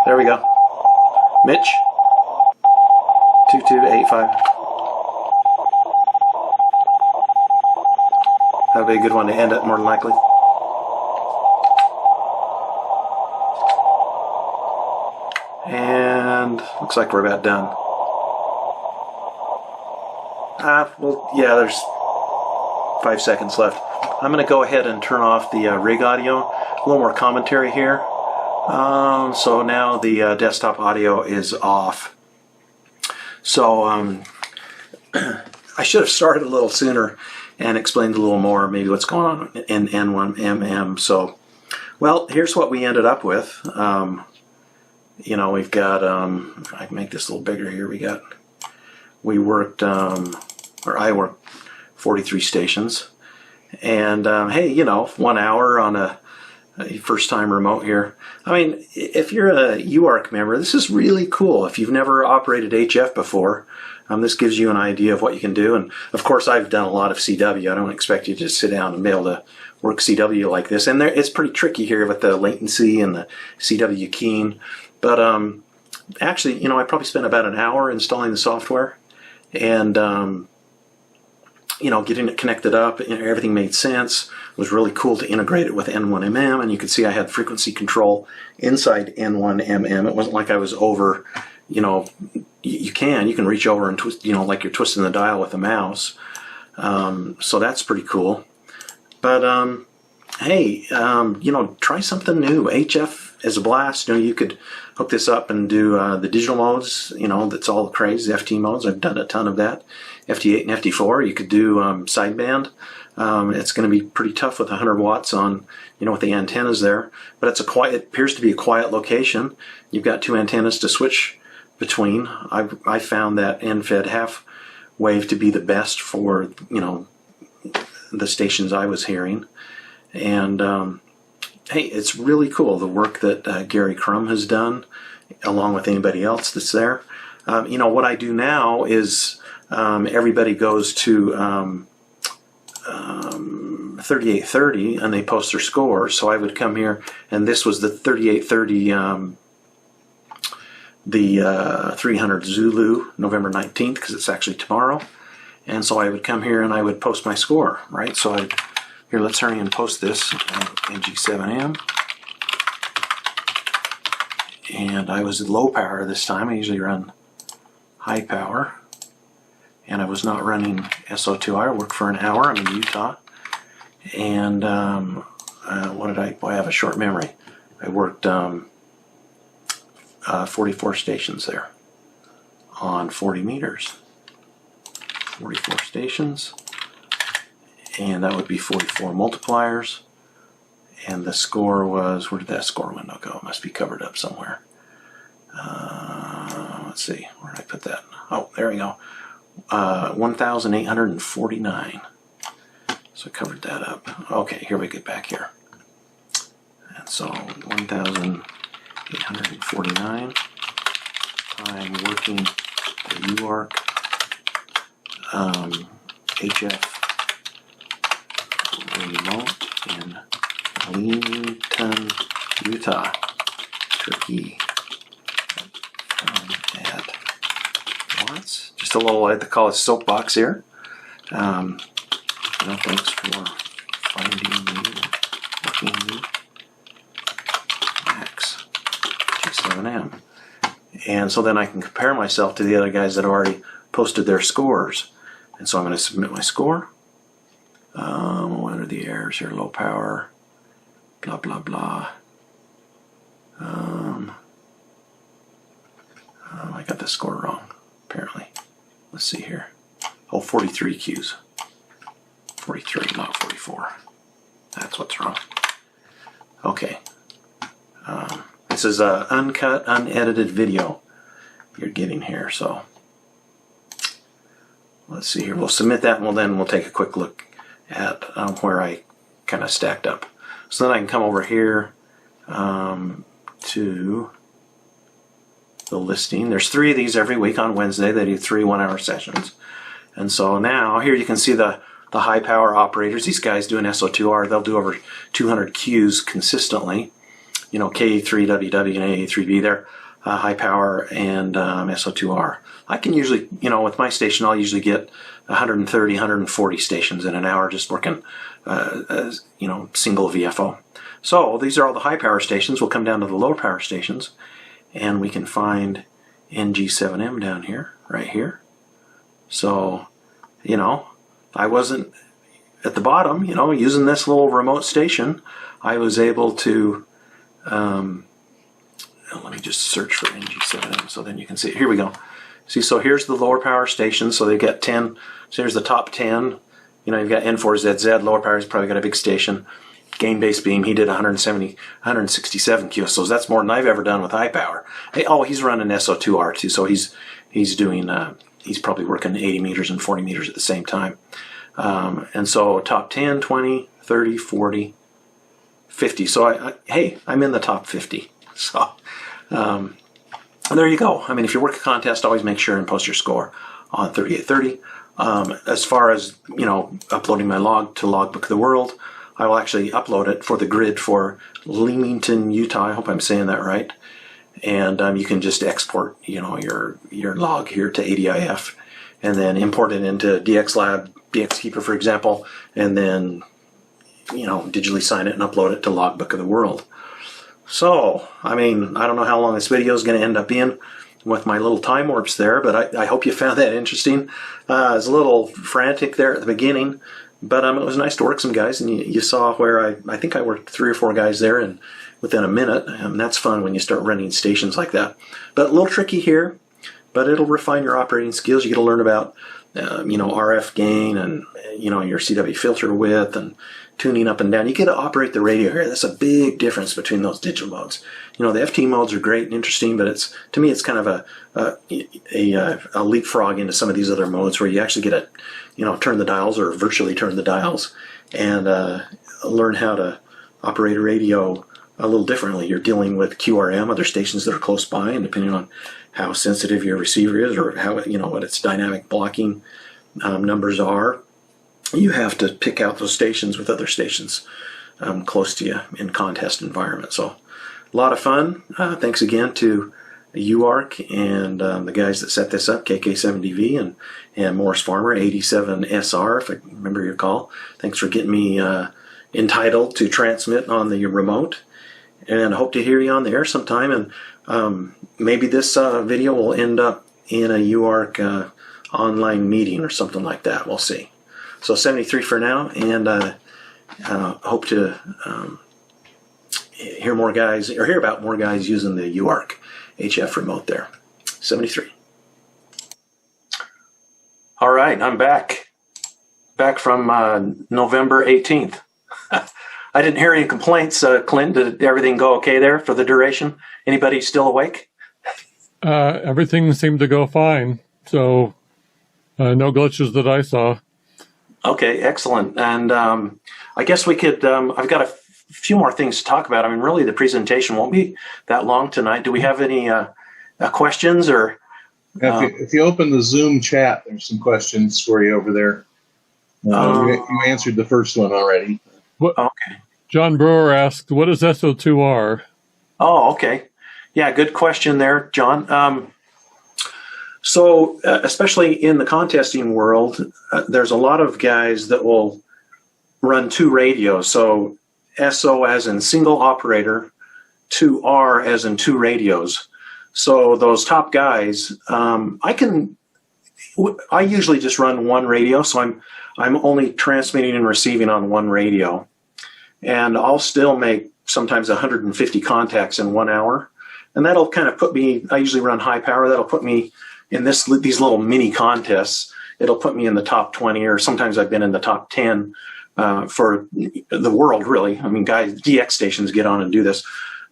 There we go. Mitch. 2285. That'll be a good one to end it, more than likely. And looks like we're about done. Well, yeah, there's 5 seconds left. I'm going to go ahead and turn off the rig audio. A little more commentary here. So now the desktop audio is off. So I should have started a little sooner and explained a little more maybe what's going on in N1MM. So, well, here's what we ended up with. You know, we've got, I can make this a little bigger here. We worked, or I worked 43 stations. And, hey, you know, 1 hour on a first time remote here. I mean, if you're a UARC member, this is really cool. If you've never operated HF before, this gives you an idea of what you can do. And of course, I've done a lot of CW. I don't expect you to just sit down and be able to work CW like this. And it's pretty tricky here with the latency and the CW keying. But actually, you know, I probably spent about an hour installing the software and, you know, getting it connected up. Everything made sense. It was really cool to integrate it with N1MM. And you could see I had frequency control inside N1MM. It wasn't like I was over, you know, you can reach over and twist, you know, like you're twisting the dial with a mouse. So that's pretty cool. But, hey, you know, try something new. HF is a blast. You know, you could hook this up and do the digital modes. You know, that's all the craze, the FT modes. I've done a ton of that. FT8 and FT4. You could do sideband. It's going to be pretty tough with 100 watts on, you know, with the antennas there. But it's it appears to be a quiet location. You've got 2 antennas to switch between. I found that end-fed half wave to be the best for, you know, the stations I was hearing. And hey, it's really cool, the work that Gary Crum has done, along with anybody else that's there. You know, what I do now is everybody goes to 3830 and they post their scores. So I would come here, and this was the 3830, the 300 Zulu, November 19th, because it's actually tomorrow. And so I would come here and I would post my score, right? So here, let's hurry and post this in G7M. And I was at low power this time. I usually run high power. And I was not running SO2r. I worked for an hour. I'm in Utah. And what did I... Boy, I have a short memory. I worked 44 stations there on 40 meters. 44 stations. And that would be 44 multipliers. And the score was, where did that score window go? It must be covered up somewhere. Let's see, where did I put that? Oh, there we go. 1,849. So I covered that up. Okay, here we get back here. And so 1,849. I'm working the UARC HF remote in Leamington, Utah, Turkey. At watts. Just a little, I like to call it soapbox here. Thanks for finding me, working me. Max G7M. And so then I can compare myself to the other guys that already posted their scores. And so I'm going to submit my score. What are the errors here? Low power, blah, blah, blah. I got the score wrong, apparently. Let's see here. Oh, 43 Qs. 43, not 44. That's what's wrong. Okay. This is an uncut, unedited video you're getting here, so let's see here. We'll submit that, and then we'll take a quick look at where I kind of stacked up. So then I can come over here to the listing. There's 3 of these every week on Wednesday. They do 3 one-hour sessions. And so now here you can see the high power operators. These guys doing SO2R, they'll do over 200 Qs consistently. You know, K3WW and AA3B, they're high power and SO2R. I can usually, you know, with my station, I'll usually get 130, 140 stations in an hour just working, you know, single VFO. So these are all the high power stations. We'll come down to the lower power stations, and we can find NG7M down here, right here. So, you know, I wasn't at the bottom, you know, using this little remote station. I was able to, let me just search for NG7M so then you can see it. Here we go. See, so here's the lower power station. So they got 10. So here's the top 10. You know, you've got N4ZZ, lower power. He's probably got a big station. Gain-based beam, he did 167 QSOs. So that's more than I've ever done with high power. Hey, oh, he's running SO2R too. So he's doing, he's probably working 80 meters and 40 meters at the same time. And so top 10, 20, 30, 40, 50. So hey, I'm in the top 50. So there you go. I mean, if you work a contest, always make sure and post your score on 3830. As far as, you know, uploading my log to Logbook of the World, I will actually upload it for the grid for Leamington, Utah. I hope I'm saying that right. And you can just export, you know, your log here to ADIF, and then import it into DXLab, DXKeeper, for example, and then, you know, digitally sign it and upload it to Logbook of the World. So, I mean, I don't know how long this video is going to end up being with my little time warps there, but I hope you found that interesting. I was a little frantic there at the beginning, but it was nice to work some guys, and you saw where I think I worked 3 or 4 guys there and within a minute, and that's fun when you start running stations like that. But a little tricky here, but it'll refine your operating skills. You get to learn about, you know, RF gain and, you know, your CW filter width and tuning up and down. You get to operate the radio here. That's a big difference between those digital modes. You know, the FT modes are great and interesting, but it's, to me, it's kind of a leapfrog into some of these other modes where you actually get to, you know, turn the dials or virtually turn the dials and learn how to operate a radio a little differently. You're dealing with QRM, other stations that are close by, and depending on how sensitive your receiver is or how, you know, what its dynamic blocking numbers are, you have to pick out those stations with other stations close to you in contest environment. So a lot of fun. Thanks again to UARC and the guys that set this up, KK7DV and Morris Farmer, 87SR, if I remember your call. Thanks for getting me entitled to transmit on the remote. And I hope to hear you on the air sometime. And maybe this video will end up in a UARC online meeting or something like that. We'll see. So 73 for now, and hope to hear more guys, or hear about more guys using the UARC HF remote there. 73. All right, I'm back. Back from November 18th. I didn't hear any complaints. Clint, did everything go okay there for the duration? Anybody still awake? Everything seemed to go fine. So no glitches that I saw. Okay, excellent. And I guess we could, I've got a few more things to talk about. I mean, really, the presentation won't be that long tonight. Do we have any questions? Or if you open the Zoom chat, there's some questions for you over there. You answered the first one already. Okay. John Brewer asked, what is SO2r? Oh, okay. Yeah, good question there, John. So especially in the contesting world, there's a lot of guys that will run 2 radios. So SO as in single operator, 2R as in 2 radios. So those top guys, I usually just run 1 radio. So I'm only transmitting and receiving on 1 radio. And I'll still make sometimes 150 contacts in 1 hour. And that'll kind of put me, I usually run high power, that'll put me in these little mini contests. It'll put me in the top 20, or sometimes I've been in the top 10 for the world, really. I mean, guys, DX stations get on and do this.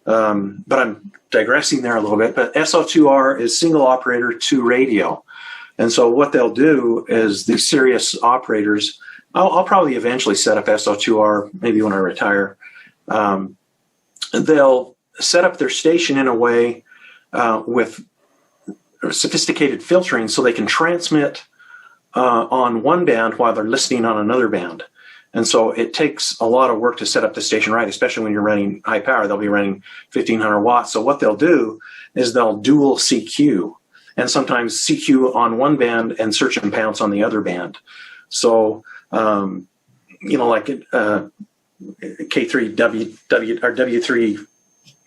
But I'm digressing there a little bit. But SO2R is single operator 2 radio. And so what they'll do is these serious operators, I'll probably eventually set up SO2r, maybe when I retire. They'll set up their station in a way with sophisticated filtering so they can transmit on one band while they're listening on another band. And so it takes a lot of work to set up the station right, especially when you're running high power. They'll be running 1,500 watts. So what they'll do is they'll dual CQ, and sometimes CQ on one band and search and pounce on the other band. So, like K3WW or W3,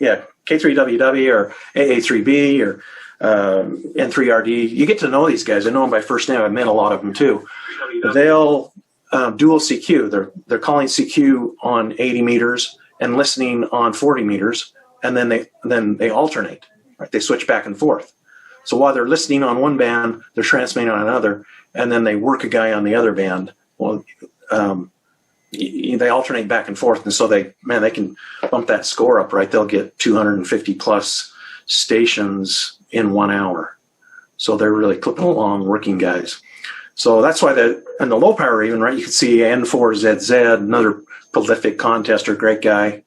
K3WW or AA3B or N3RD. You get to know these guys. I know them by first name. I've met a lot of them too. They'll dual CQ. They're calling CQ on 80 meters and listening on 40 meters, and then they alternate. Right? They switch back and forth. So while they're listening on one band, they're transmitting on another, and then they work a guy on the other band. Well, they alternate back and forth, and so they can bump that score up. Right? They'll get 250 plus stations in 1 hour. So they're really clipping along, working guys. So that's why and the low power even, right, you can see N4ZZ, another prolific contester, great guy.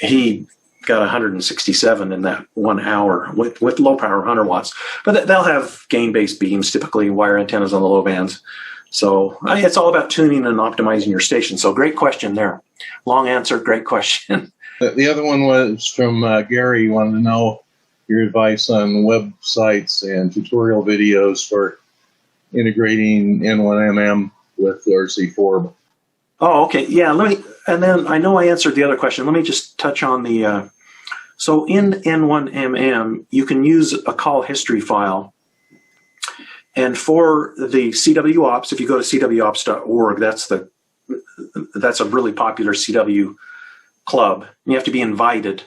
He got 167 in that 1 hour with low power 100 watts. But they'll have gain-based beams, typically wire antennas on the low bands. So it's all about tuning and optimizing your station. So great question there. Long answer, great question. The other one was from Gary. He wanted to know your advice on websites and tutorial videos for integrating N1MM with RC4. Oh, okay. Yeah, and then I know I answered the other question. Let me just touch on the, so in N1MM, you can use a call history file. And for the CW Ops, if you go to cwops.org, that's a really popular CW club. You have to be invited.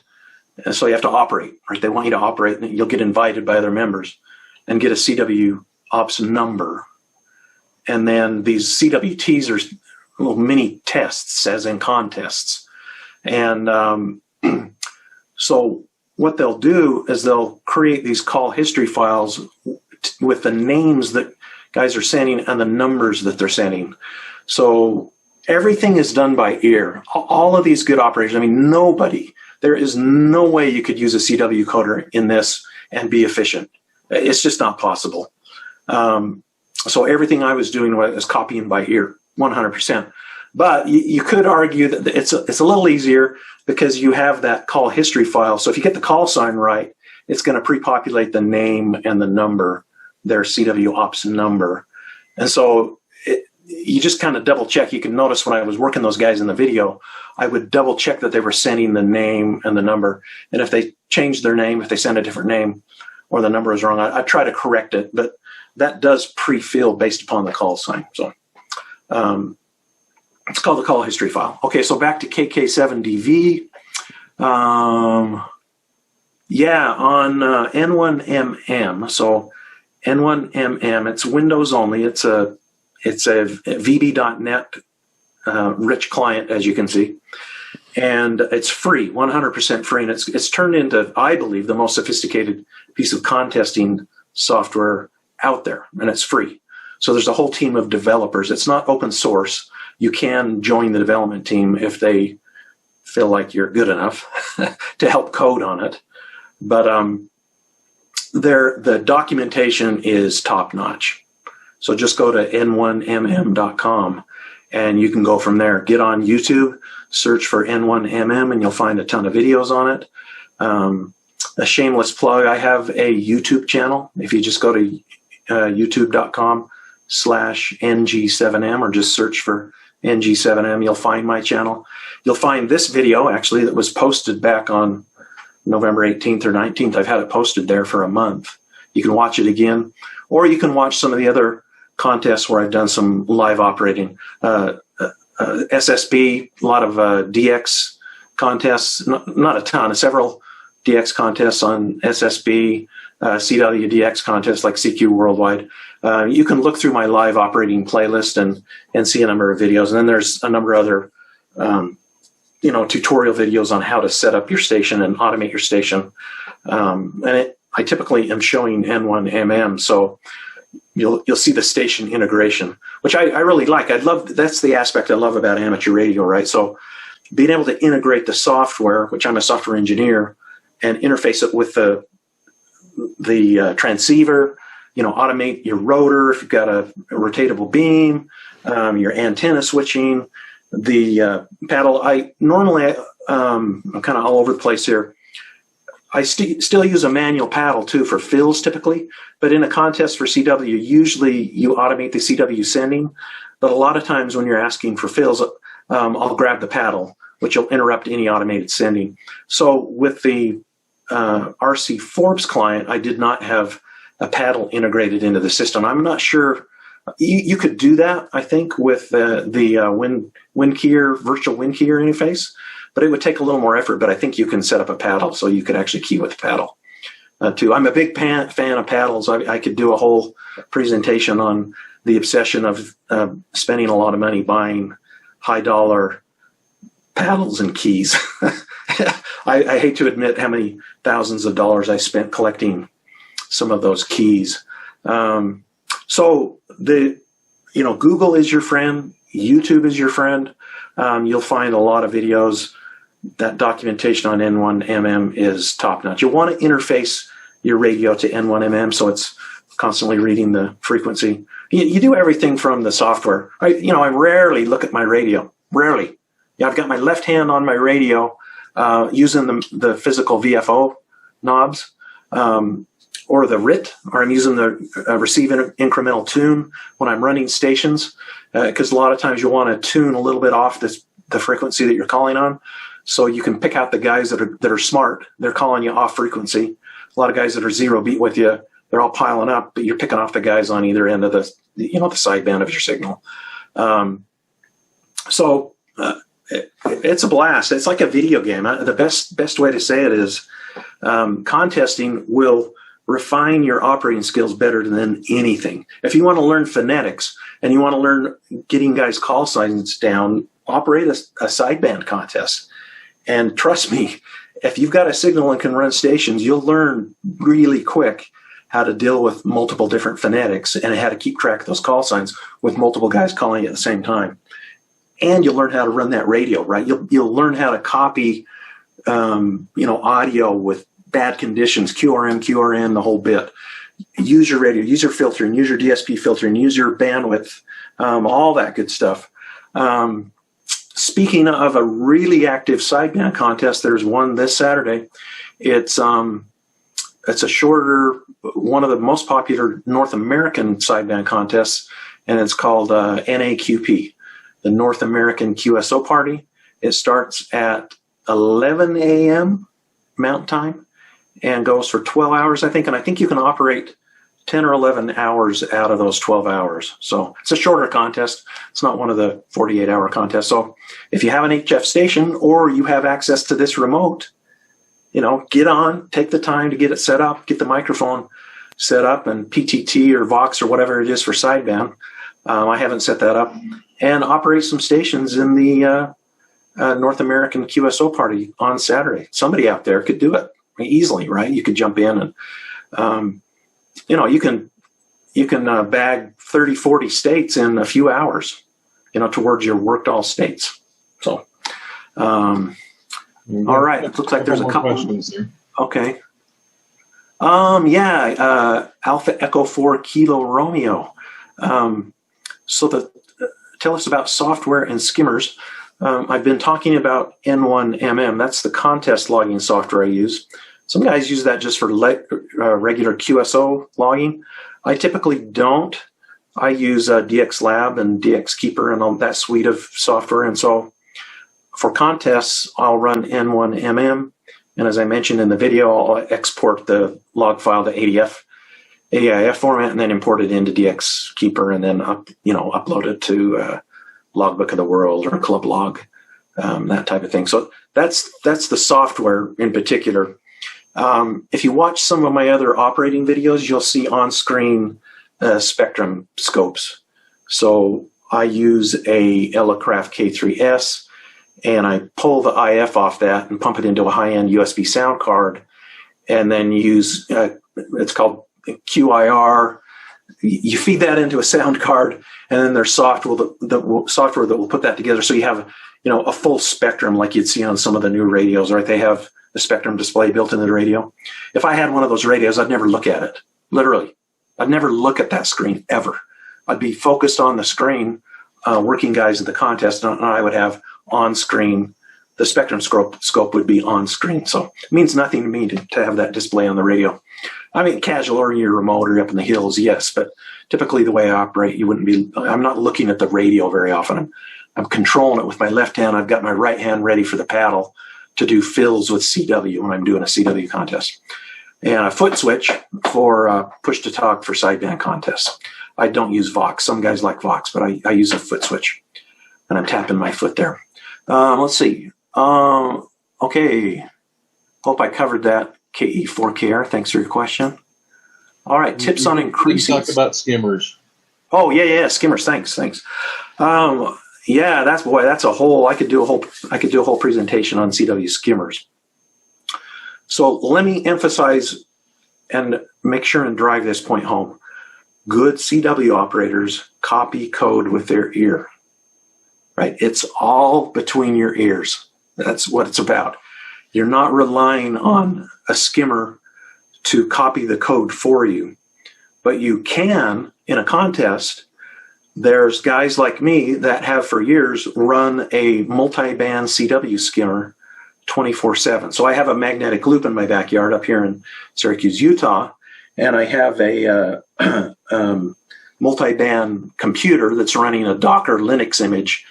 And so you have to operate, right? They want you to operate, and you'll get invited by other members and get a CW Ops number. And then these CWTs are little mini tests, as in contests. And so what they'll do is they'll create these call history files with the names that guys are sending and the numbers that they're sending. So everything is done by ear. All of these good operators, I mean, there is no way you could use a CW coder in this and be efficient. It's just not possible. So everything I was doing was copying by ear, 100%. But you could argue that it's a little easier because you have that call history file. So if you get the call sign right, it's going to pre-populate the name and the number, their CW ops number. And so you just kind of double check. You can notice when I was working those guys in the video, I would double check that they were sending the name and the number. And if they changed their name, if they sent a different name or the number is wrong, I'd try to correct it. But that does pre-fill based upon the call sign. So it's called the call history file. Okay, so back to KK7DV. On N1MM. So N1MM, it's Windows only. It's a VB.NET rich client, as you can see. And it's free, 100% free. And it's turned into, I believe, the most sophisticated piece of contesting software out there. And it's free. So there's a whole team of developers. It's not open source. You can join the development team if they feel like you're good enough to help code on it. But the documentation is top notch. So just go to n1mm.com and you can go from there. Get on YouTube, search for N1MM, and you'll find a ton of videos on it. A shameless plug, I have a YouTube channel. If you just go to youtube.com/ng7m or just search for ng7m, you'll find my channel. You'll find this video, actually, that was posted back on November 18th or 19th. I've had it posted there for a month. You can watch it again, or you can watch some of the other contests where I've done some live operating. SSB, a lot of DX contests, not a ton, several DX contests on SSB, CWDX contests like CQ Worldwide. You can look through my live operating playlist and see a number of videos. And then there's a number of other tutorial videos on how to set up your station and automate your station. I typically am showing N1MM. So you'll see the station integration, which I really like. That's the aspect I love about amateur radio, right? So being able to integrate the software, which I'm a software engineer, and interface it with the transceiver, automate your rotor if you've got a rotatable beam, your antenna switching, the paddle. I'm kind of all over the place here. I still use a manual paddle too for fills typically, but in a contest for CW, usually you automate the CW sending. But a lot of times when you're asking for fills, I'll grab the paddle, which will interrupt any automated sending. So with the RC Forbes client, I did not have a paddle integrated into the system. I'm not sure. You could do that, I think, with the WinKeyer, virtual WinKeyer interface, but it would take a little more effort. But I think you can set up a paddle so you could actually key with the paddle too. I'm a big fan of paddles. I could do a whole presentation on the obsession of spending a lot of money buying high dollar paddles and keys. I hate to admit how many thousands of dollars I spent collecting some of those keys. So Google is your friend. YouTube is your friend. You'll find a lot of videos. That documentation on N1MM is top notch. You'll want to interface your radio to N1MM so it's constantly reading the frequency. You do everything from the software. I rarely look at my radio. Rarely. I've got my left hand on my radio using the physical VFO knobs or the RIT, or I'm using the receive incremental tune when I'm running stations, because a lot of times you want to tune a little bit off the frequency that you're calling on, so you can pick out the guys that are smart. They're calling you off frequency. A lot of guys that are zero beat with you, they're all piling up, but you're picking off the guys on either end of the sideband of your signal. So it's a blast. It's like a video game. The best way to say it is contesting will refine your operating skills better than anything. If you want to learn phonetics and you want to learn getting guys' call signs down, operate a sideband contest. And trust me, if you've got a signal and can run stations, you'll learn really quick how to deal with multiple different phonetics and how to keep track of those call signs with multiple guys calling at the same time. And you'll learn how to run that radio, right? You'll learn how to copy, audio with bad conditions, QRM, QRN, the whole bit. Use your radio, use your filtering, use your DSP filtering, use your bandwidth, all that good stuff. Speaking of a really active sideband contest, there's one this Saturday. It's a shorter, one of the most popular North American sideband contests, and it's called NAQP, the North American QSO Party. It starts at 11 a.m. Mountain Time and goes for 12 hours, I think. And I think you can operate 10 or 11 hours out of those 12 hours. So it's a shorter contest. It's not one of the 48-hour contests. So if you have an HF station or you have access to this remote, get on, take the time to get it set up, get the microphone set up and PTT or Vox or whatever it is for sideband. I haven't set that up. And operate some stations in the North American QSO Party on Saturday. Somebody out there could do it easily, right? You could jump in and, you can bag 30, 40 states in a few hours, towards your worked all states. So, all right. It looks like there's a couple questions there. Okay. Alpha Echo 4 Kilo Romeo. Tell us about software and skimmers. I've been talking about N1MM. That's the contest logging software I use. Some guys use that just for regular QSO logging. I typically don't. I use DX Lab and DX Keeper and all that suite of software. And so for contests, I'll run N1MM. And as I mentioned in the video, I'll export the log file to AIF format and then import it into DX Keeper and then upload it to Logbook of the World or Club Log, that type of thing. So that's the software in particular. If you watch some of my other operating videos, you'll see on-screen spectrum scopes. So I use a Elecraft K3S and I pull the IF off that and pump it into a high-end USB sound card and then use, it's called QIR you feed that into a sound card, and then there's software that will put that together. So you have, a full spectrum like you'd see on some of the new radios, right? They have the spectrum display built into the radio. If I had one of those radios, I'd never look at it. Literally, I'd never look at that screen ever. I'd be focused on the screen, working guys at the contest, and I would have on screen. The spectrum scope would be on screen. So it means nothing to me to have that display on the radio. I mean, casual or your remote or up in the hills, yes, but typically the way I operate, I'm not looking at the radio very often. I'm controlling it with my left hand. I've got my right hand ready for the paddle to do fills with CW when I'm doing a CW contest. And a foot switch for push to talk for sideband contests. I don't use Vox. Some guys like Vox, but I use a foot switch. And I'm tapping my foot there. Let's see. Okay. Hope I covered that. KE4KR, thanks for your question. All right, tips on increasing. Talk about skimmers. Oh yeah, skimmers. Thanks. Yeah, that's a whole. I could do a whole presentation on CW skimmers. So let me emphasize and make sure and drive this point home. Good CW operators copy code with their ear. Right? It's all between your ears. That's what it's about. You're not relying on a skimmer to copy the code for you, but you can in a contest. There's guys like me that have for years run a multi-band CW skimmer 24/7. So I have a magnetic loop in my backyard up here in Syracuse, Utah, and I have a multi-band computer that's running a Docker Linux image.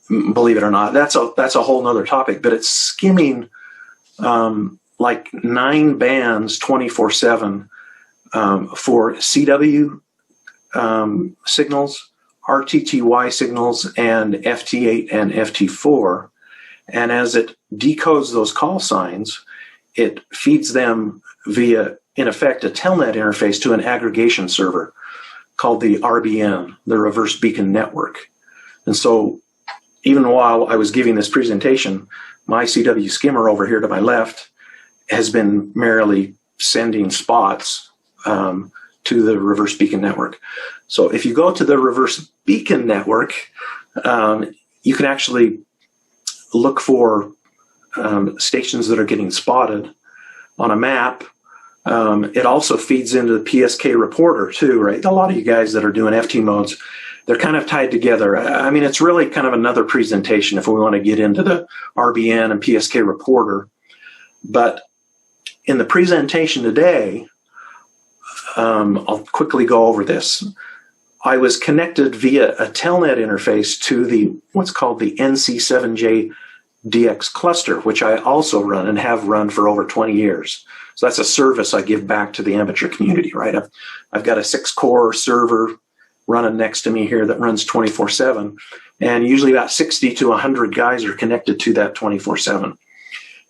Believe it or not, that's a whole nother topic, but it's skimming like 9 bands 24/7 for CW signals, RTTY signals, and FT8 and FT4. And as it decodes those call signs, it feeds them via, in effect, a telnet interface to an aggregation server called the RBN, the Reverse Beacon Network. And so even while I was giving this presentation, my CW skimmer over here to my left has been merely sending spots to the Reverse Beacon Network. So if you go to the Reverse Beacon Network, you can actually look for stations that are getting spotted on a map. It also feeds into the PSK reporter too, right? A lot of you guys that are doing FT modes, they're kind of tied together. I mean, it's really kind of another presentation if we want to get into the RBN and PSK reporter. But in the presentation today, I'll quickly go over this. I was connected via a telnet interface to what's called the NC7J DX cluster, which I also run and have run for over 20 years. So that's a service I give back to the amateur community, right? I've got a 6-core server running next to me here that runs 24/7, and usually about 60 to 100 guys are connected to that 24/7.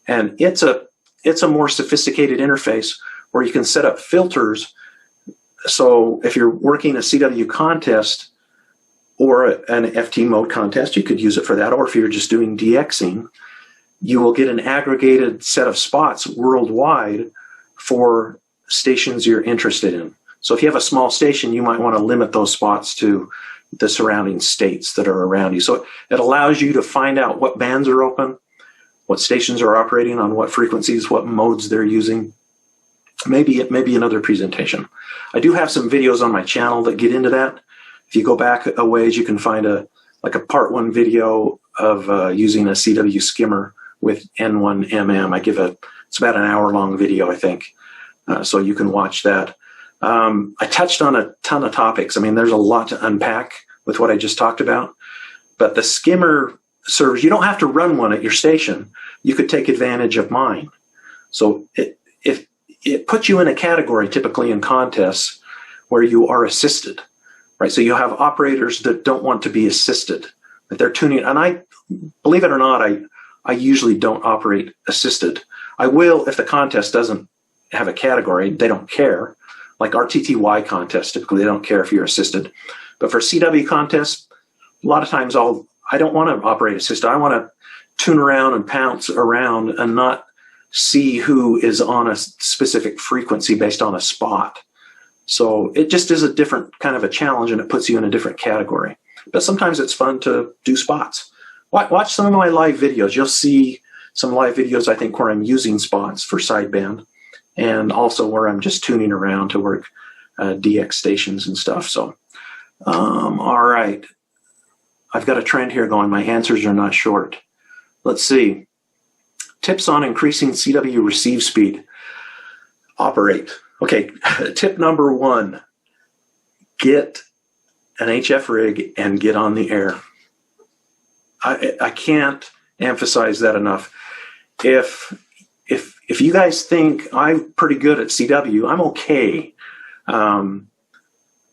And it's a more sophisticated interface where you can set up filters. So if you're working a CW contest or an FT mode contest, you could use it for that. Or if you're just doing DXing, you will get an aggregated set of spots worldwide for stations you're interested in. So if you have a small station, you might want to limit those spots to the surrounding states that are around you. So it allows you to find out what bands are open, what stations are operating on what frequencies, what modes they're using. Maybe another presentation. I do have some videos on my channel that get into that. If you go back a ways, you can find a part 1 video of using a CW skimmer with N1MM. It's about an hour-long video, I think. So you can watch that. I touched on a ton of topics. I mean, there's a lot to unpack with what I just talked about. But the skimmer servers, you don't have to run one at your station. You could take advantage of mine. So it puts you in a category typically in contests where you are assisted, right? So you have operators that don't want to be assisted, that they're tuning. And I, believe it or not, I usually don't operate assisted. I will if the contest doesn't have a category. They don't care. Like RTTY contests, typically they don't care if you're assisted. But for CW contests, a lot of times I don't want to operate assisted. I want to tune around and pounce around and not see who is on a specific frequency based on a spot. So it just is a different kind of a challenge, and it puts you in a different category. But sometimes it's fun to do spots. Watch some of my live videos. You'll see some live videos, I think, where I'm using spots for sideband, and also where I'm just tuning around to work DX stations and stuff. So, all right. I've got a trend here going. My answers are not short. Let's see. Tips on increasing CW receive speed. Operate. Okay, tip number 1, get an HF rig and get on the air. I can't emphasize that enough. If you guys think I'm pretty good at CW, I'm okay.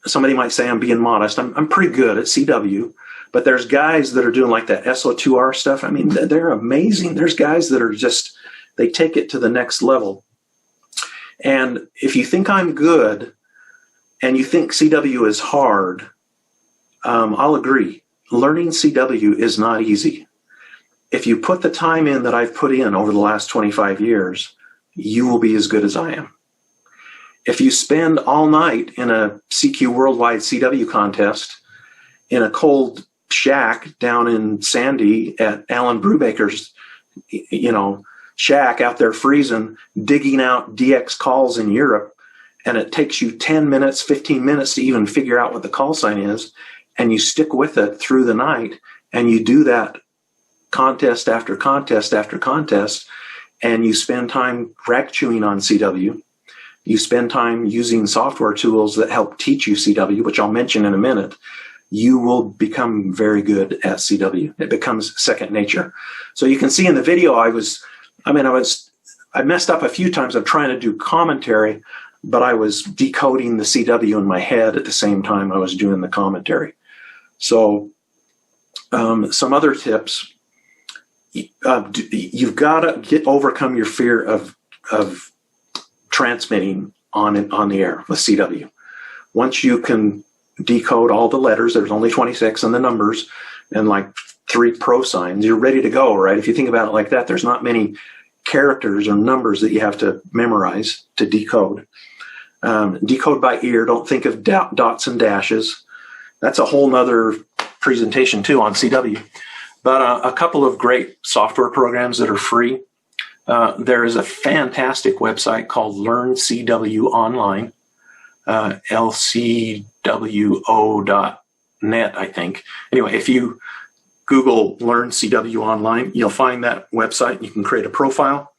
Somebody might say I'm being modest. I'm pretty good at CW, but there's guys that are doing like that SO2R stuff. I mean, they're amazing. There's guys that are just, they take it to the next level. And if you think I'm good and you think CW is hard, I'll agree. Learning CW is not easy. If you put the time in that I've put in over the last 25 years, you will be as good as I am. If you spend all night in a CQ Worldwide CW contest in a cold shack down in Sandy at Alan Brubaker's, shack out there freezing, digging out DX calls in Europe, and it takes you 10 minutes, 15 minutes to even figure out what the call sign is, and you stick with it through the night, and you do that contest after contest after contest, and you spend time rack chewing on CW. You spend time using software tools that help teach you CW, which I'll mention in a minute. You will become very good at CW. It becomes second nature. So you can see in the video, I messed up a few times. I'm trying to do commentary, but I was decoding the CW in my head at the same time I was doing the commentary. So some other tips, you've got to overcome your fear of transmitting on the air with CW. Once you can decode all the letters, there's only 26, and the numbers, and like 3 pro signs, you're ready to go, right? If you think about it like that, there's not many characters or numbers that you have to memorize to decode. Decode by ear. Don't think of dots and dashes. That's a whole nother presentation too on CW. But a couple of great software programs that are free. There is a fantastic website called Learn CW Online, lcwo.net, I think. Anyway, if you Google Learn CW Online, you'll find that website. You can create a profile.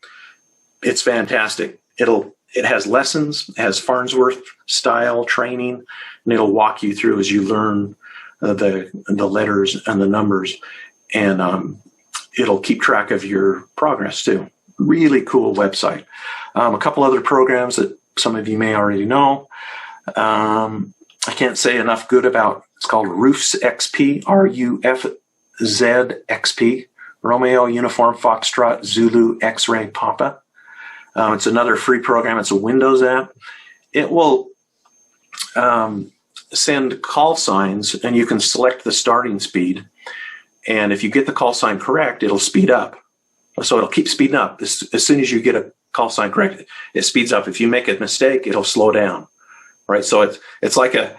It's fantastic. It has lessons, it has Farnsworth style training, and it'll walk you through as you learn the letters and the numbers, and it'll keep track of your progress too. Really cool website. A couple other programs that some of you may already know. I can't say enough good about. It's called Roofs XP, RUFZ-XP, Romeo Uniform Foxtrot Zulu X-Ray Papa. It's another free program. It's a Windows app. It will send call signs, and you can select the starting speed. And if you get the call sign correct, it'll speed up. So it'll keep speeding up. As soon as you get a call sign correct, it speeds up. If you make a mistake, it'll slow down. Right. So it's like a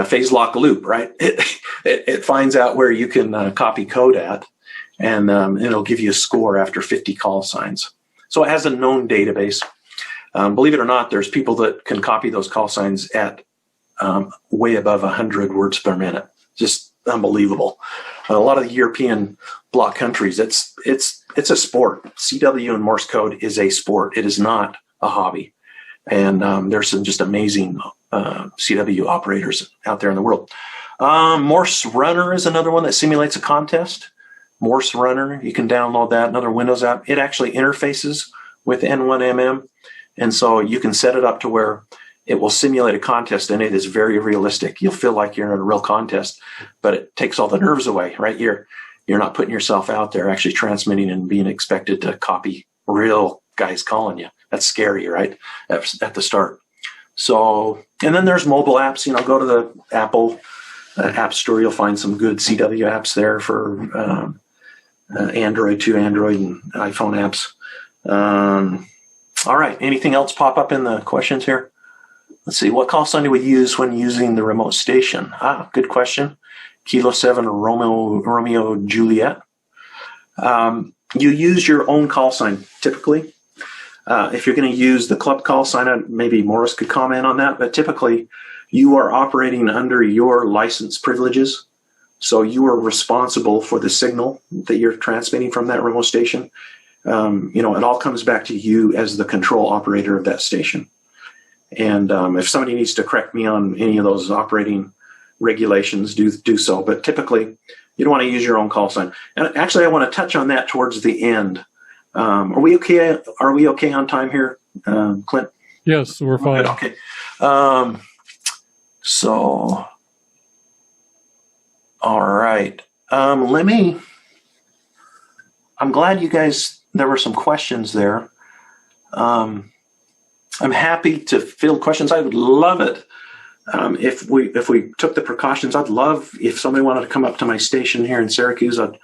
phase lock loop, right? It finds out where you can copy code at, and it'll give you a score after 50 call signs. So it has a known database. Believe it or not, there's people that can copy those call signs at way above 100 words per minute. Just unbelievable. A lot of the European bloc countries, it's a sport. CW and Morse code is a sport. It is not a hobby. And there's some just amazing CW operators out there in the world. Morse Runner is another one that simulates a contest. Morse Runner, you can download that, another Windows app. It actually interfaces with N1MM, and so you can set it up to where it will simulate a contest, and it is very realistic. You'll feel like you're in a real contest, but it takes all the nerves away, right? You're not putting yourself out there actually transmitting and being expected to copy real guys calling you. That's scary, right? At the start. So, and then there's mobile apps. Go to the Apple App Store. You'll find some good CW apps there for Android and iPhone apps. All right. Anything else pop up in the questions here? Let's see, what call sign do we use when using the remote station? Good question. Kilo 7 Romeo Juliet. You use your own call sign typically. If you're going to use the club call sign, maybe Morris could comment on that, but typically you are operating under your license privileges. So you are responsible for the signal that you're transmitting from that remote station. It all comes back to you as the control operator of that station. And if somebody needs to correct me on any of those operating regulations, do so. But typically, you don't want to use your own call sign. And actually, I want to touch on that towards the end. Are we okay? Are we okay on time here, Clint? Yes, we're fine. Okay. All right. I'm glad you guys, there were some questions there. I'm happy to field questions. I would love it if we took the precautions. I'd love if somebody wanted to come up to my station here in Syracuse. I'd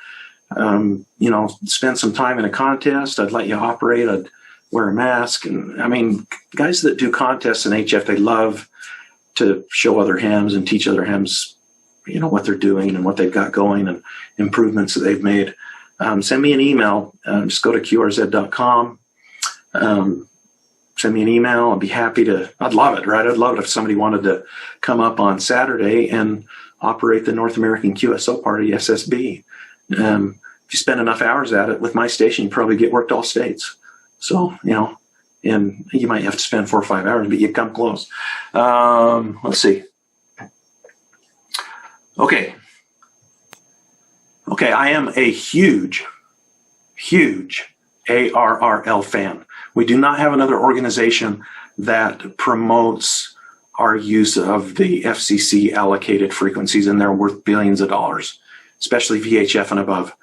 spend some time in a contest. I'd let you operate. I'd wear a mask. And guys that do contests in HF, they love to show other hams and teach other hams, what they're doing and what they've got going and improvements that they've made. Send me an email. Just go to qrz.com. Send me an email. I'd be happy to. I'd love it, right? I'd love it if somebody wanted to come up on Saturday and operate the North American QSO Party, SSB. If you spend enough hours at it with my station, you probably get worked all states. So, and you might have to spend 4 or 5 hours, but you come close. Let's see. Okay, I am a huge ARRL fan. We do not have another organization that promotes our use of the FCC allocated frequencies, and they're worth billions of dollars, especially VHF and above.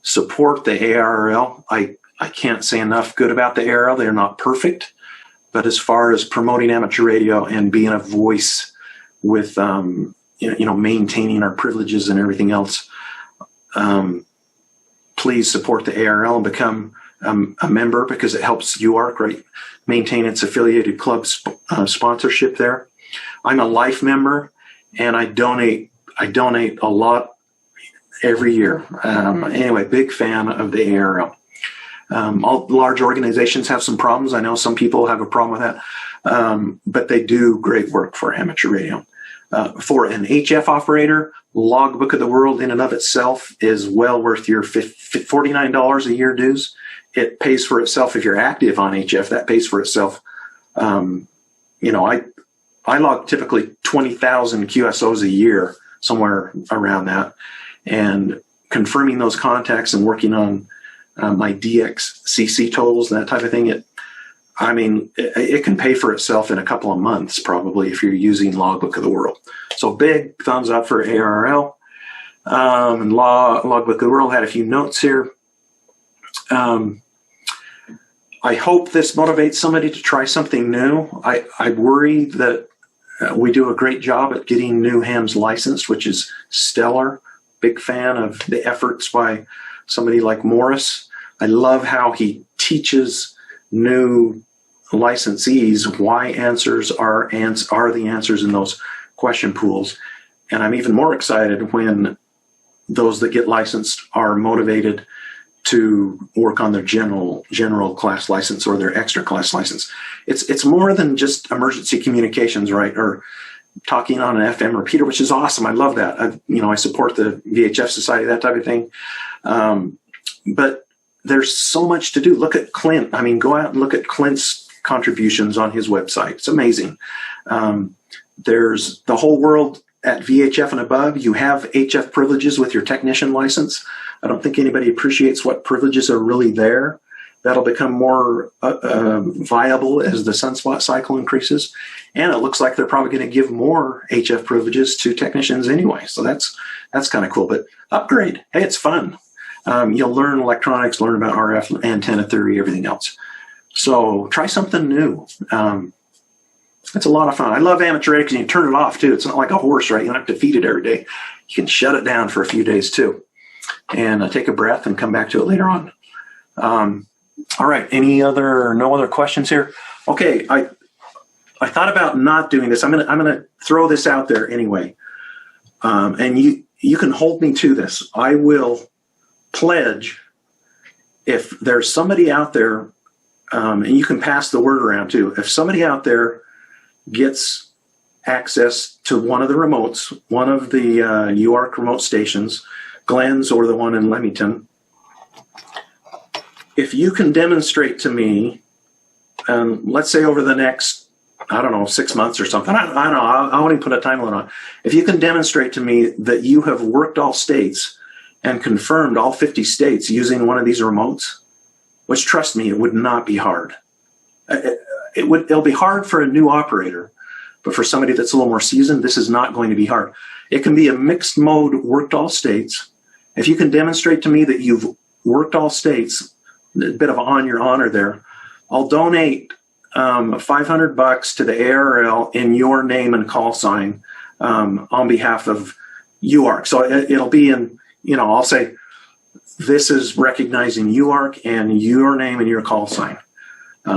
Support the ARRL. I can't say enough good about the ARRL. They're not perfect, but as far as promoting amateur radio and being a voice with maintaining our privileges and everything else, please support the ARRL and become a member, because it helps UARC maintain its affiliated club sponsorship there. I'm a life member, and I donate a lot every year. Anyway, big fan of the ARRL. All large organizations have some problems. I know some people have a problem with that, but they do great work for amateur radio. For an HF operator, Logbook of the World in and of itself is well worth your $49 a year dues. It pays for itself if you're active on HF. That pays for itself. I log typically 20,000 QSOs a year, somewhere around that, and confirming those contacts and working on my DXCC totals and that type of thing. It can pay for itself in a couple of months, probably, if you're using Logbook of the World. So big thumbs up for ARRL. And Logbook of the World had a few notes here. I hope this motivates somebody to try something new. I worry that we do a great job at getting new hams licensed, which is stellar. Big fan of the efforts by somebody like Morris. I love how he teaches new licensees why answers are the answers in those question pools. And I'm even more excited when those that get licensed are motivated to work on their general class license or their extra class license. It's more than just emergency communications, right? Or talking on an FM repeater, which is awesome. I love that. I support the VHF Society, that type of thing. But there's so much to do. Look at Clint. Go out and look at Clint's contributions on his website. It's amazing. There's the whole world at VHF and above. You have HF privileges with your technician license. I don't think anybody appreciates what privileges are really there. That'll become more viable as the sunspot cycle increases. And it looks like they're probably going to give more HF privileges to technicians anyway. So that's kind of cool. But upgrade. Hey, it's fun. You'll learn electronics, learn about RF, antenna theory, everything else. So try something new. It's a lot of fun. I love amateur radio because you can turn it off too. It's not like a horse, right? You don't have to feed it every day. You can shut it down for a few days too, and take a breath and come back to it later on. All right. No other questions here? Okay. I thought about not doing this. I'm gonna throw this out there anyway, and you can hold me to this. I will pledge, if there's somebody out there, and you can pass the word around too. If somebody out there gets access to one of the remotes, one of the UARC remote stations, Glenn's or the one in Leamington, if you can demonstrate to me, let's say over the next, I don't know, 6 months or something, I don't know, I won't even put a time limit on it. If you can demonstrate to me that you have worked all states and confirmed all 50 states using one of these remotes, which, trust me, it would not be hard. It'll be hard for a new operator, but for somebody that's a little more seasoned, this is not going to be hard. It can be a mixed mode, worked all states. If you can demonstrate to me that you've worked all states, a bit of on your honor there, I'll donate $500 to the ARL in your name and call sign on behalf of UARC. So it'll be in, I'll say, this is recognizing UARC and your name and your call sign.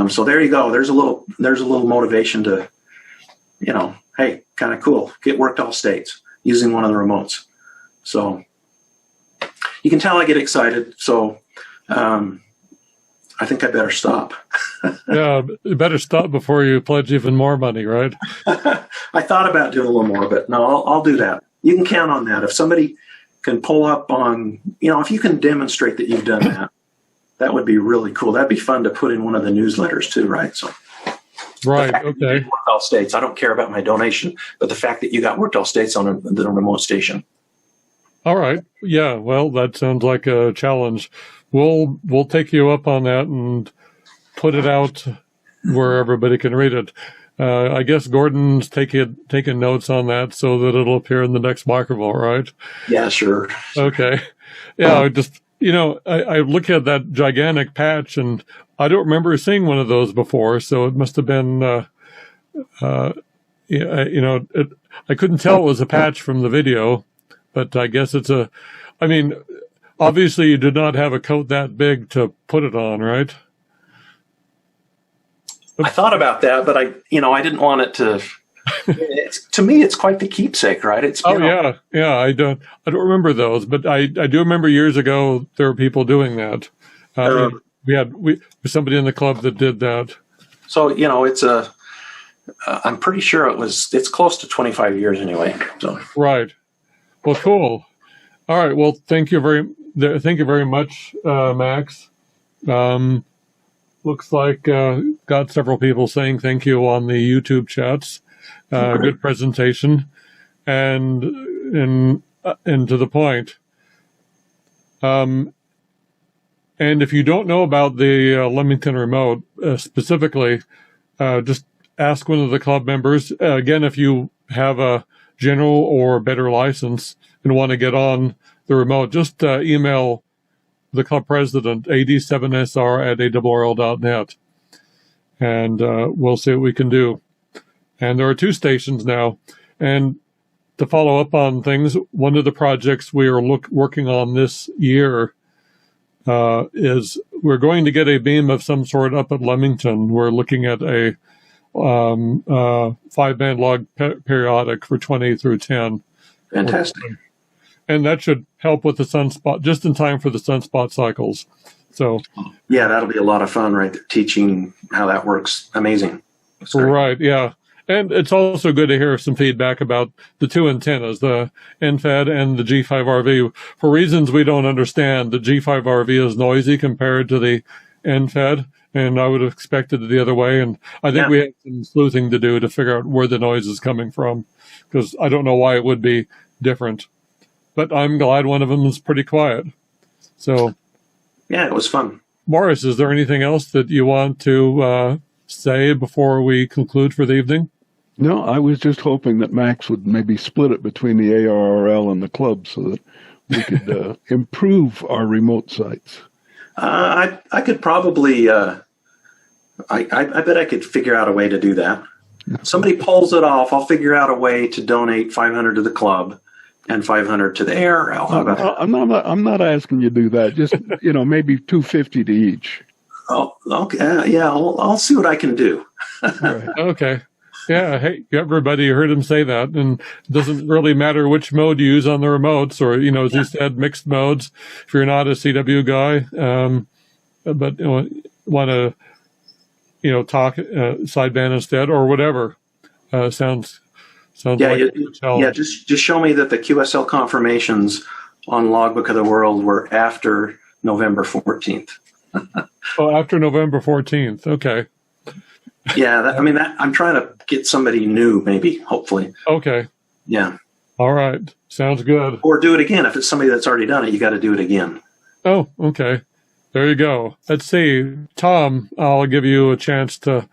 So there you go. There's a little motivation to, hey, kind of cool. Get worked all states using one of the remotes. So you can tell I get excited. So I think I better stop. Yeah, you better stop before you pledge even more money, right? I thought about doing a little more, but no, I'll do that. You can count on that. If somebody can pull up on, if you can demonstrate that you've done that, that would be really cool. That'd be fun to put in one of the newsletters too, right? So, right, okay. Worked all states. I don't care about my donation, but the fact that you got worked all states on the remote station. All right. Yeah, well, that sounds like a challenge. We'll take you up on that and put it out where everybody can read it. I guess Gordon's taking notes on that so that it'll appear in the next microvolt, right? Yeah, sure. Okay. Yeah, I look at that gigantic patch, and I don't remember seeing one of those before, so it must have been, I couldn't tell it was a patch from the video, but I guess obviously you did not have a coat that big to put it on, right? I thought about that, but I didn't want it to. To me, it's quite the keepsake, right? Yeah. I don't remember those, but I do remember years ago there were people doing that. We had somebody in the club that did that. So it's I'm pretty sure it's close to 25 years anyway. So right. Well, cool. All right. Well, thank you very much, Max. Looks like got several people saying thank you on the YouTube chats. Good presentation, and to the point. And if you don't know about the Leamington remote specifically, just ask one of the club members. Again, if you have a general or better license and want to get on the remote, just email the club president, ad7sr@awrl.net, and we'll see what we can do. And there are 2 stations now. And to follow up on things, one of the projects we are working on this year is we're going to get a beam of some sort up at Leamington. We're looking at a 5-band log periodic for 20 through 10. Fantastic. And that should help with the sunspot, just in time for the sunspot cycles. So yeah, that'll be a lot of fun, right there, teaching how that works. Amazing. Right, yeah. And it's also good to hear some feedback about the 2 antennas, the NFED and the G5RV. For reasons we don't understand, the G5RV is noisy compared to the NFED, and I would have expected it the other way. And I think we have some sleuthing to do to figure out where the noise is coming from, because I don't know why it would be different. But I'm glad one of them is pretty quiet. So, yeah, it was fun. Morris, is there anything else that you want to say before we conclude for the evening? No, I was just hoping that Max would maybe split it between the ARRL and the club so that we could improve our remote sites. I could probably, I bet I could figure out a way to do that. Somebody pulls it off, I'll figure out a way to donate $500 to the club and $500 to the ARL. I'm not asking you to do that. Just, maybe $250 to each. Oh, okay. Yeah, I'll see what I can do. Right. Okay. Yeah, hey, everybody heard him say that, and it doesn't really matter which mode you use on the remotes, or as he said, mixed modes. If you're not a CW guy, but want to talk sideband instead or whatever, sounds like a challenge. Just show me that the QSL confirmations on Logbook of the World were after November 14th. Oh, after November 14th. Okay. Yeah, I'm trying to get somebody new, maybe, hopefully. Okay. Yeah. All right. Sounds good. Or do it again. If it's somebody that's already done it, you got to do it again. Oh, okay. There you go. Let's see. Tom, I'll give you a chance to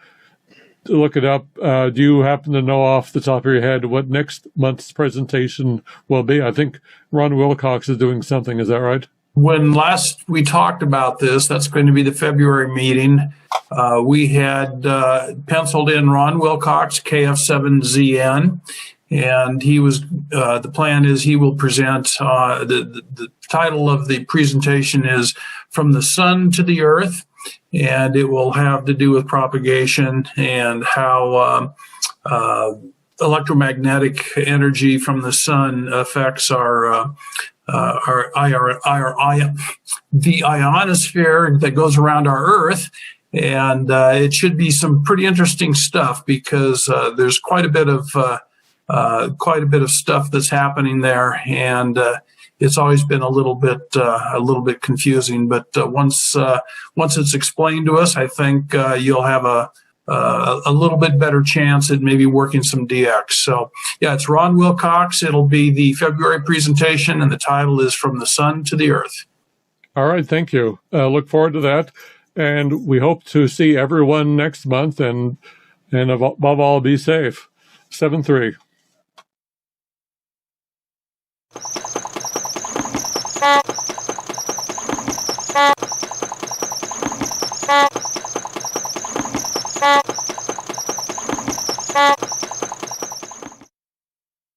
look it up. Do you happen to know off the top of your head what next month's presentation will be? I think Ron Wilcox is doing something. Is that right? When last we talked about this, that's going to be the February meeting. We had penciled in Ron Wilcox, KF7ZN, and he was. The plan is he will present. The title of the presentation is "From the Sun to the Earth," and it will have to do with propagation and how electromagnetic energy from the sun affects the ionosphere that goes around our Earth. And it should be some pretty interesting stuff because there's quite a bit of stuff that's happening there, and it's always been a little bit confusing. But once it's explained to us, I think you'll have a little bit better chance at maybe working some DX. So yeah, it's Ron Wilcox. It'll be the February presentation, and the title is "From the Sun to the Earth." All right, thank you. Look forward to that. And we hope to see everyone next month, and above all, be safe. 7-3.